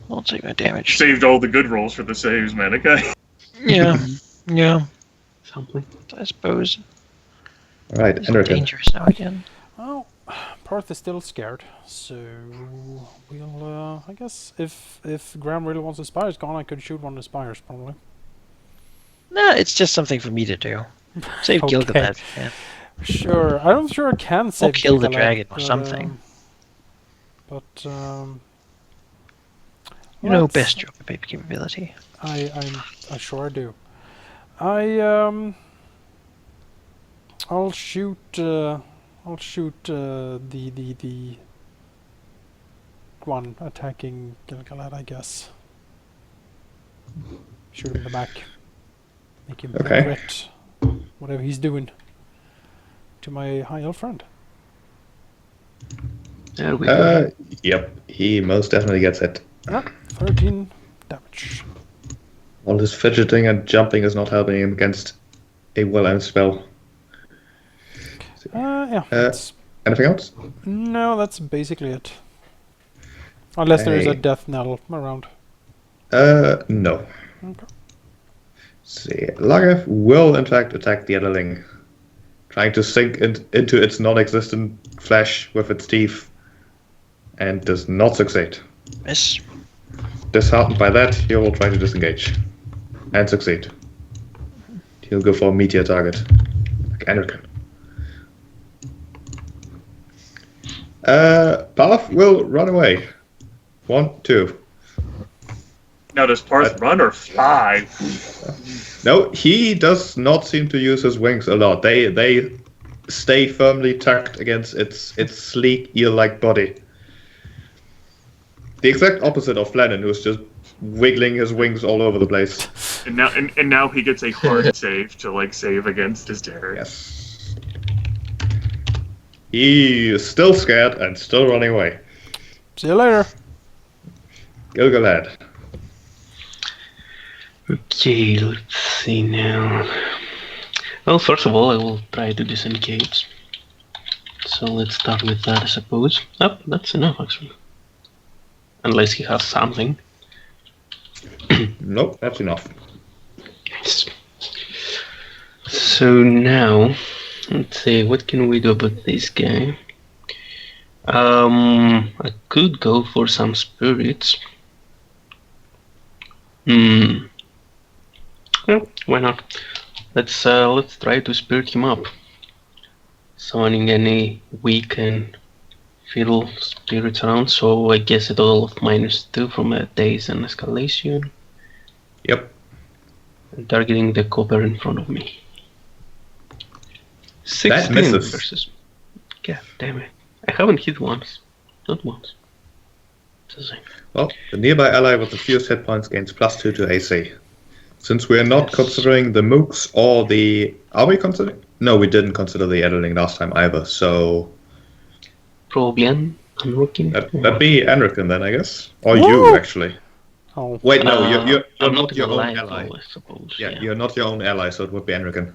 Speaker 5: I'll take my damage.
Speaker 4: Saved all the good rolls for the saves, Manaki.
Speaker 5: Yeah, yeah,
Speaker 6: Something.
Speaker 5: I suppose.
Speaker 1: Alright,
Speaker 5: It's
Speaker 1: Anrakyn.
Speaker 5: dangerous now again.
Speaker 3: Well, Parth is still scared, so we'll. I guess if Graham really wants the spires gone, I could shoot one of the spires probably.
Speaker 5: No, it's just something for me to do. Save
Speaker 3: Okay.
Speaker 5: Gil-Galad. Yeah.
Speaker 3: Sure, I'm sure I can save.
Speaker 5: Or kill the
Speaker 3: Gil-Galad,
Speaker 5: dragon or
Speaker 3: but,
Speaker 5: something. You know
Speaker 3: let's-
Speaker 5: best your capability.
Speaker 3: I sure do. I'll shoot. I'll shoot the one attacking Gil-Galad, I guess. Shoot him in the back. Make him
Speaker 1: Okay.
Speaker 3: regret whatever he's doing to my high elf friend.
Speaker 6: There we go.
Speaker 1: Yep, he most definitely gets it.
Speaker 3: 13 damage.
Speaker 1: All his fidgeting and jumping is not helping him against a well-aimed spell.
Speaker 3: Yeah. That's,
Speaker 1: Anything else?
Speaker 3: no, that's basically it. Unless there is a
Speaker 1: Hey.
Speaker 3: death knell around.
Speaker 1: No.
Speaker 3: Okay.
Speaker 1: See, Lagav will in fact attack the Etterling, trying to sink into its non-existent flesh with its teeth, and does not succeed.
Speaker 5: Miss.
Speaker 1: Disheartened by that, he will try to disengage, and succeed. He'll go for a meteor target, like Anrakyn. Path will run away. 1, 2.
Speaker 4: Now, does Parth run or fly?
Speaker 1: No, he does not seem to use his wings a lot. They stay firmly tucked against its sleek eel-like body. The exact opposite of Flannan, who's just wiggling his wings all over the place.
Speaker 4: And now he gets a hard save to save against his terror.
Speaker 1: Yes. He is still scared and still running away.
Speaker 3: See you later.
Speaker 1: Gil-Galad.
Speaker 6: Okay, let's see now. Well, first of all, I will try to disengage. So let's start with that, I suppose. Oh, that's enough, actually. Unless he has something.
Speaker 1: Nope, that's enough.
Speaker 6: Yes. So now, let's see, what can we do about this guy? I could go for some spirits. Well, why not? Let's try to spirit him up. Summoning any weak and feeble spirits around, so I guess a total of -2 from a daze and escalation.
Speaker 1: Yep.
Speaker 6: And targeting the copper in front of me. 16
Speaker 1: That misses.
Speaker 6: versus. God damn it. I haven't hit once. Not once. It's the same.
Speaker 1: Well, the nearby ally with the fewest hit points gains +2 to AC. Since we are not considering the mooks or the... Are we considering? No, we didn't consider the Edeling last time either, so...
Speaker 6: Probably Anrakyn.
Speaker 1: That'd be Anrakyn then, I guess. Or
Speaker 3: Woo!
Speaker 1: you, actually.
Speaker 3: Oh,
Speaker 1: Wait, no, you're
Speaker 6: I'm
Speaker 1: not your own
Speaker 6: alive,
Speaker 1: ally.
Speaker 6: though, I suppose.
Speaker 1: Yeah, you're not your own ally, so it would be Anrakyn.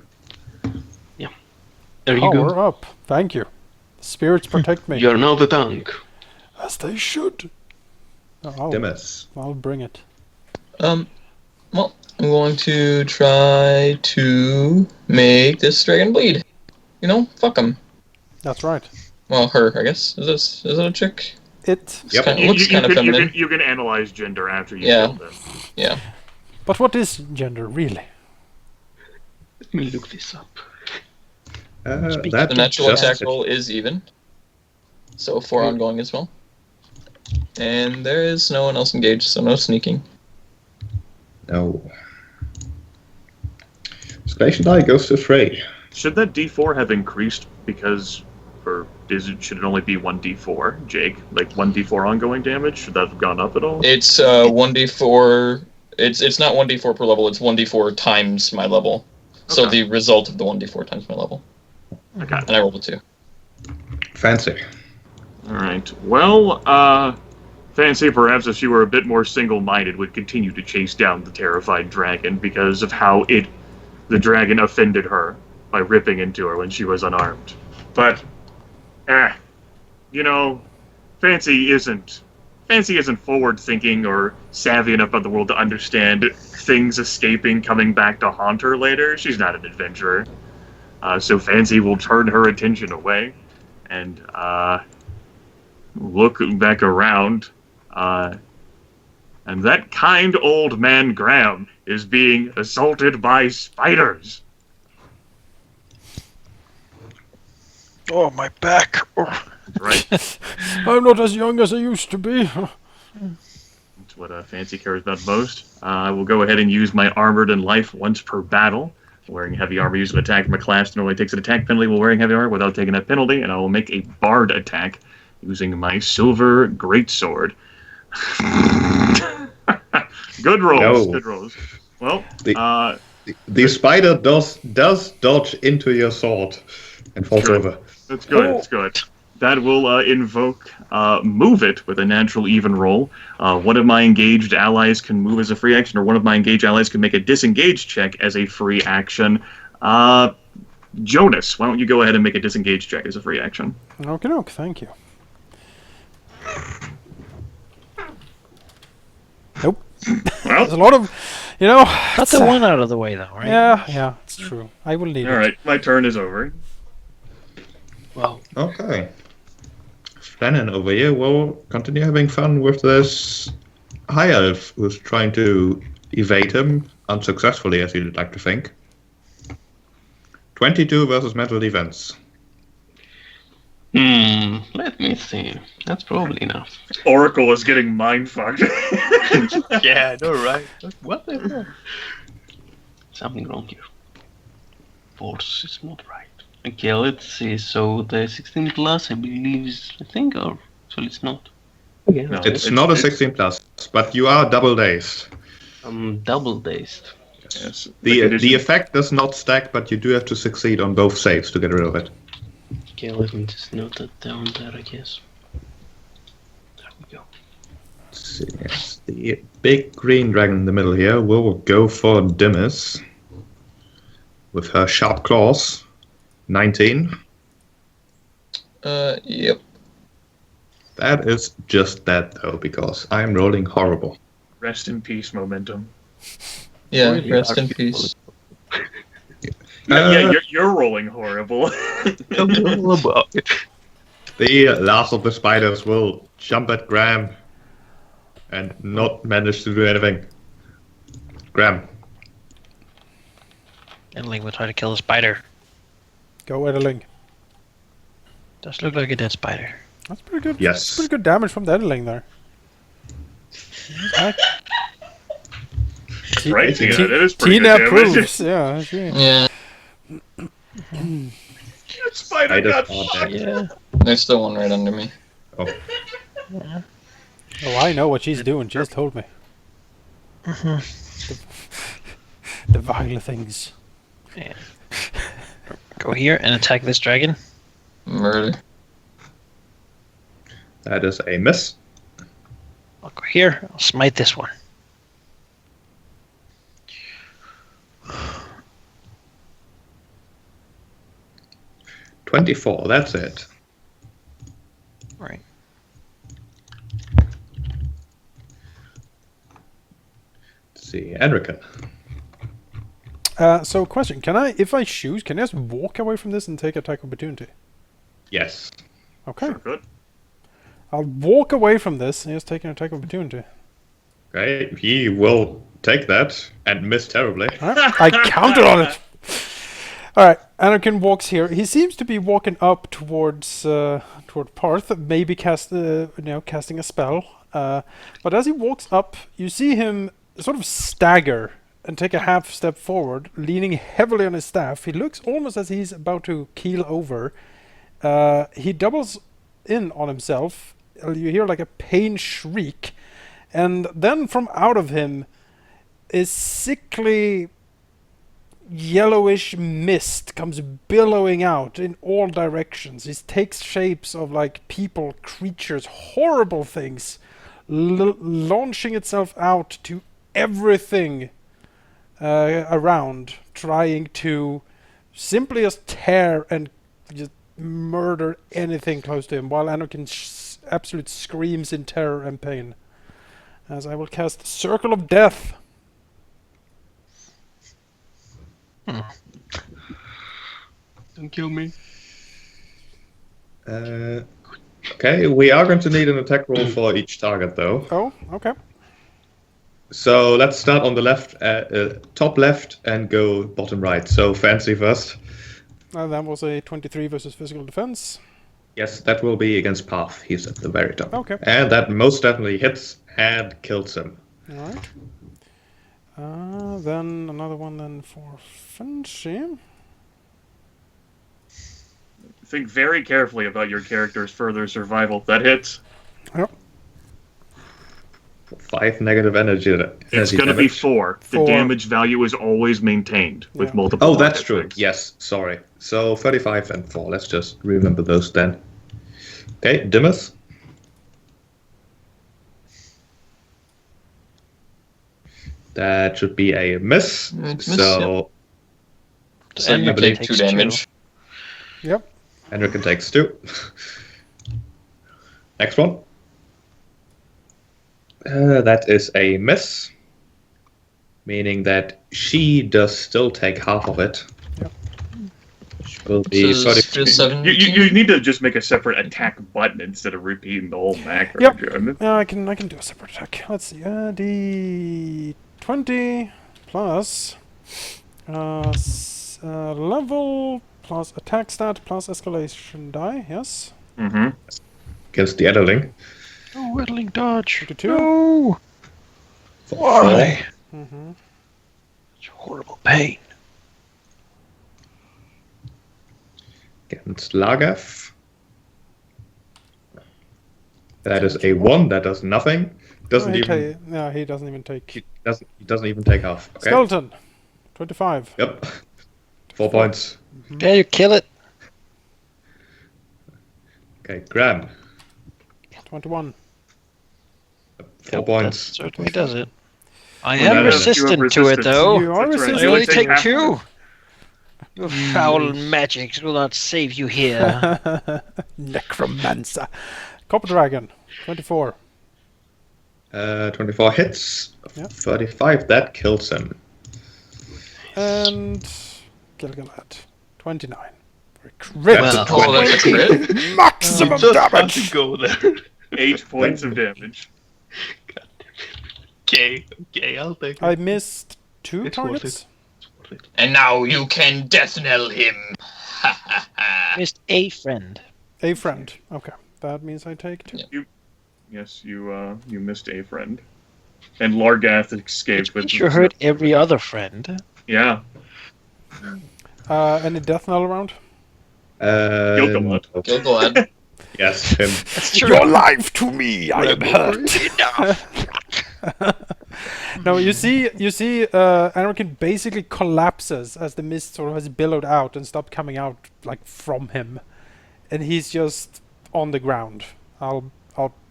Speaker 6: There you
Speaker 3: power
Speaker 6: go.
Speaker 3: up. Thank you. The spirits protect me.
Speaker 6: You're now the tank.
Speaker 3: As they should. Oh,
Speaker 1: Dimezz.
Speaker 3: I'll bring it.
Speaker 2: Well, I'm going to try to make this dragon bleed. You know, fuck him.
Speaker 3: That's right.
Speaker 2: Well, her, I guess. Is it a chick?
Speaker 3: It.
Speaker 1: Yep.
Speaker 2: It looks kind of feminine.
Speaker 4: You can analyze gender after you
Speaker 2: Yeah.
Speaker 4: kill them.
Speaker 2: Yeah.
Speaker 3: But what is gender, really?
Speaker 6: Let me look this up.
Speaker 1: That
Speaker 2: The natural
Speaker 1: just-
Speaker 2: attack roll is even. So 4 ongoing as well. And there is no one else engaged, so no sneaking.
Speaker 1: No. Escalation die goes to 3.
Speaker 4: Should that D4 have increased because, or should it only be 1D4, Jake? Like 1D4 ongoing damage? Should that have gone up at all?
Speaker 2: It's 1d4. It's not 1d4 per level. It's 1d4 times my level. So
Speaker 4: Okay.
Speaker 2: the result of the 1d4 times my level.
Speaker 4: Okay.
Speaker 2: And I rolled a 2.
Speaker 1: Fancy.
Speaker 4: Alright. Well, Fancy perhaps if she were a bit more single-minded would continue to chase down the terrified dragon because of how the dragon offended her by ripping into her when she was unarmed. But, you know, Fancy isn't forward-thinking or savvy enough about the world to understand things escaping coming back to haunt her later. She's not an adventurer. So Fancy will turn her attention away and look back around. And that kind old man Graham is being assaulted by spiders.
Speaker 5: Oh, my back. Oh.
Speaker 4: Right.
Speaker 3: I'm not as young as I used to be.
Speaker 4: That's what Fancy cares about most. I will go ahead and use my armored and life once per battle. Wearing heavy armor, use an attack from a class that normally takes an attack penalty while wearing heavy armor without taking that penalty, and I will make a bard attack using my silver greatsword. Good rolls.
Speaker 1: No.
Speaker 4: Good rolls. Well,
Speaker 1: The spider does dodge into your sword and falls
Speaker 4: Good.
Speaker 1: over.
Speaker 4: That's good. That's good. That will invoke Move It with a natural even roll. One of my engaged allies can move as a free action, or one of my engaged allies can make a disengage check as a free action. Jonas, why don't you go ahead and make a disengage check as a free action?
Speaker 3: Okay, thank you. Nope.
Speaker 4: Well,
Speaker 3: There's a lot of, you know.
Speaker 5: Got the one out of the way, though, right?
Speaker 3: Yeah, it's true. I will need
Speaker 4: all
Speaker 3: it.
Speaker 4: right, my turn is over.
Speaker 5: Well,
Speaker 1: Okay. Flannan over here will continue having fun with this high elf who's trying to evade him unsuccessfully, as you'd like to think. 22 versus mental defense.
Speaker 6: Let me see. That's probably enough.
Speaker 4: Oracle is getting mindfucked.
Speaker 6: Yeah, I know, right? What the hell? Something wrong here. Force is not right. Okay, let's see. So the 16 plus, I believe, I think, or so it's not. Okay,
Speaker 4: No.
Speaker 1: It's not a 16 plus, but you are double dazed.
Speaker 6: I'm double dazed.
Speaker 4: Yes.
Speaker 1: The
Speaker 4: condition-
Speaker 1: effect does not stack, but you do have to succeed on both saves to get rid of it.
Speaker 6: Okay, let me just note that down there, I guess. There we go.
Speaker 1: Let's see, yes, the big green dragon in the middle here will go for Dimezz with her sharp claws. 19.
Speaker 2: Yep.
Speaker 1: That is just that though, because I'm rolling horrible.
Speaker 4: Rest in peace, momentum.
Speaker 2: Yeah,
Speaker 6: Really
Speaker 2: rest
Speaker 6: are
Speaker 2: in
Speaker 6: people-
Speaker 2: peace.
Speaker 4: Yeah, you're rolling horrible.
Speaker 6: Tell me all about it.
Speaker 1: The last of the spiders will jump at Graham and not manage to do anything. Graham.
Speaker 5: Edling will try to kill the spider.
Speaker 3: Go Edeling.
Speaker 5: Does look like a dead spider.
Speaker 3: That's pretty good.
Speaker 1: Yes.
Speaker 3: That's pretty good damage from the Edeling there.
Speaker 4: Right? Yeah, that is pretty
Speaker 3: Tina
Speaker 4: good damage.
Speaker 3: approves. Yeah, that's right.
Speaker 2: Yeah,
Speaker 4: Spider
Speaker 1: Spiders
Speaker 4: got
Speaker 1: are
Speaker 4: fucked.
Speaker 1: dead.
Speaker 5: Yeah.
Speaker 2: there's still one right under me.
Speaker 1: Oh,
Speaker 3: Oh, I know what she's doing. She just told me.
Speaker 5: Mhm.
Speaker 3: The vile things.
Speaker 5: Yeah. Go here and attack this dragon.
Speaker 2: Murder.
Speaker 1: that is a miss.
Speaker 5: I'll go here. I'll smite this one.
Speaker 1: $24, that's it.
Speaker 5: Right.
Speaker 1: Let's see, Anrakyn.
Speaker 3: So, question: Can I, if I choose, can I just walk away from this and take attack opportunity?
Speaker 1: Yes.
Speaker 3: Okay,
Speaker 4: Sure, good.
Speaker 3: I'll walk away from this and just take an attack opportunity.
Speaker 1: Okay, he will take that and miss terribly.
Speaker 3: Alright, I counted on it. Alright, Anrakyn walks here. He seems to be walking up towards toward Parth, maybe casting a spell. But as he walks up, you see him sort of stagger and take a half step forward, leaning heavily on his staff. He looks almost as he's about to keel over. He doubles in on himself. You hear like a pain shriek, and then from out of him is sickly yellowish mist comes billowing out in all directions. It takes shapes of like people, creatures, horrible things, launching itself out to everything around, trying to simply just tear and just murder anything close to him, while Anrakyn absolute screams in terror and pain. As I will cast Circle of Death.
Speaker 6: Don't kill me.
Speaker 1: Okay, we are going to need an attack roll for each target though.
Speaker 3: Oh, okay.
Speaker 1: So let's start on the left, top left, and go bottom right. So fancy first.
Speaker 3: That was a 23 versus physical defense.
Speaker 1: Yes, that will be against Path. He's at the very top.
Speaker 3: Okay.
Speaker 1: And that most definitely hits and kills him.
Speaker 3: Alright. Then another one then for Fancy.
Speaker 4: Think very carefully about your character's further survival. That hits.
Speaker 3: Yep.
Speaker 1: 5 negative energy.
Speaker 4: It's going to be 4. The
Speaker 3: 4.
Speaker 4: damage value is always maintained with
Speaker 3: Yeah.
Speaker 4: multiple.
Speaker 1: Oh, that's true.
Speaker 4: effects.
Speaker 1: Yes, sorry. So 35 and 4. Let's just remember those then. Okay, Dimezz. That should be a miss.
Speaker 2: Miss, yeah.
Speaker 1: So
Speaker 2: So you
Speaker 1: Anrakyn
Speaker 2: take 2 damage.
Speaker 3: Yep.
Speaker 1: Anrakyn takes 2. Next one. That is a miss, meaning that she does still take half of it.
Speaker 3: Yep.
Speaker 1: She will be
Speaker 2: This is
Speaker 1: 33.
Speaker 2: just 17.
Speaker 4: You need to just make a separate attack button instead of repeating the whole macro.
Speaker 3: Yep.
Speaker 4: Jordan.
Speaker 3: Yeah, I can do a separate attack. Let's see. D20 plus level plus attack stat plus escalation die. Yes.
Speaker 4: Mm-hmm.
Speaker 1: Against the Edeling.
Speaker 5: Oh, whittling dodge.
Speaker 3: 22.
Speaker 5: No. Why?
Speaker 3: Mm-hmm.
Speaker 5: Such horrible pain.
Speaker 1: Against Lagath. That is a 1. That does nothing. Doesn't even.
Speaker 3: No, he doesn't even take.
Speaker 1: He doesn't even take half. Okay.
Speaker 3: Skeleton. 25.
Speaker 1: Yep. 4 points.
Speaker 5: Yeah, you kill it.
Speaker 1: Okay, Graham.
Speaker 3: 21.
Speaker 1: 4
Speaker 5: Yep,
Speaker 1: points.
Speaker 5: that certainly does it. I
Speaker 1: Well,
Speaker 5: am
Speaker 1: that is-
Speaker 4: you have
Speaker 5: resistant to it,
Speaker 4: resistance.
Speaker 5: though.
Speaker 3: You are
Speaker 4: That's right.
Speaker 5: I
Speaker 4: You
Speaker 5: only
Speaker 4: only
Speaker 5: take
Speaker 4: half of
Speaker 5: 2.
Speaker 4: it.
Speaker 5: Your foul magics will not save you here.
Speaker 3: Necromancer. Copper Dragon. 24.
Speaker 1: 24 hits.
Speaker 3: Yeah.
Speaker 1: 35, that kills him.
Speaker 3: And Gil-Galad. 29. For a crit.
Speaker 1: That's a
Speaker 6: Well,
Speaker 1: 20.
Speaker 2: that's a crit.
Speaker 3: Maximum
Speaker 6: just had
Speaker 3: damage!
Speaker 6: to go there.
Speaker 4: 8 points of damage.
Speaker 6: Okay, I'll take it.
Speaker 3: I missed 2
Speaker 6: It's worth
Speaker 3: targets.
Speaker 2: And now you can death knell him. Ha ha ha.
Speaker 5: Missed a friend.
Speaker 3: A friend. Okay. That means I take 2.
Speaker 2: Yeah.
Speaker 4: Yes, you missed a friend. And Largath escaped with...
Speaker 5: You hurt every other friend.
Speaker 4: Yeah.
Speaker 3: Any death knell around?
Speaker 4: Gil-Galad.
Speaker 2: Gil-Galad.
Speaker 1: Yes, him.
Speaker 3: Your life to me, I am hurt. No, you see, Anrakyn basically collapses as the mist sort of has billowed out and stopped coming out like from him, and he's just on the ground. I'll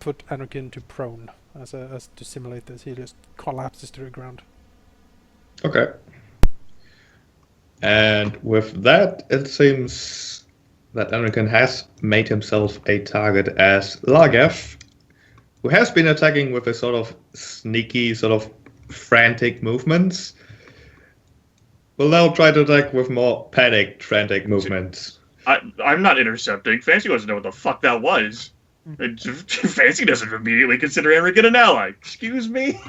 Speaker 3: put Anrakyn to prone as to simulate this. He just collapses to the ground.
Speaker 1: Okay. And with that, it seems that Anrakyn has made himself a target as Largath, who has been attacking with a sort of sneaky, sort of frantic movements. Will now try to attack with more panicked, frantic movements.
Speaker 4: I'm not intercepting. Fancy doesn't know what the fuck that was. Fancy doesn't immediately consider Anrakyn an ally. Excuse me?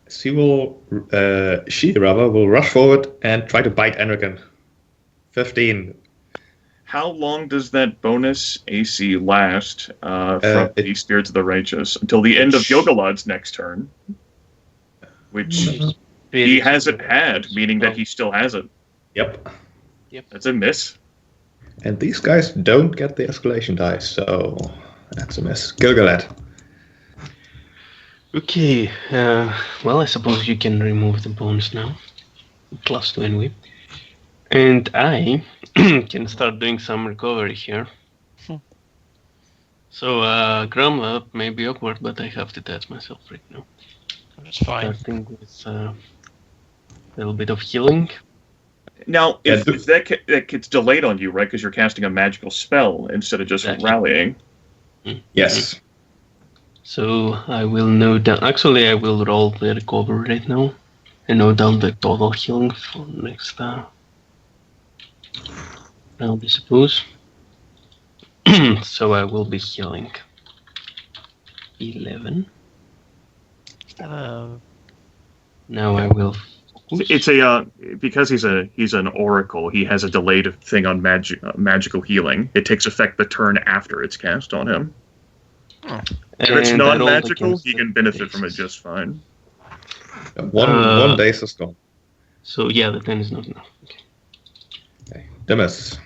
Speaker 1: She will rush forward and try to bite Anrakyn. 15.
Speaker 4: How long does that bonus AC last from the Spirits of the Righteous? Until the end of Gil-Galad's next turn. Which he hasn't had, meaning that he still has it.
Speaker 1: Yep.
Speaker 4: That's a miss.
Speaker 1: And these guys don't get the escalation dice, so that's a miss. Gil-Galad.
Speaker 6: Okay, well, I suppose you can remove the bones now. +2 anyway. And I can start doing some recovery here. So, Graham, that may be awkward, but I have to test myself right now.
Speaker 5: That's fine.
Speaker 6: Starting with a little bit of healing.
Speaker 4: Now, if that gets delayed on you, right, because you're casting a magical spell instead of just
Speaker 6: Exactly.
Speaker 4: rallying.
Speaker 1: Yes.
Speaker 6: So I will note down. Actually, I will roll the recovery right now and note down the total healing for next round, I suppose. So I will be healing 11. Now I will.
Speaker 4: It's a because he's an oracle. He has a delayed thing on magical healing. It takes effect the turn after it's cast on him. If it's
Speaker 6: And I rolled
Speaker 4: non-magical,
Speaker 6: against
Speaker 4: he
Speaker 6: the
Speaker 4: can benefit from it
Speaker 6: base.
Speaker 4: just fine.
Speaker 1: One days is gone.
Speaker 6: So yeah, the 10 is not enough. Okay.
Speaker 1: Okay. Dimezz.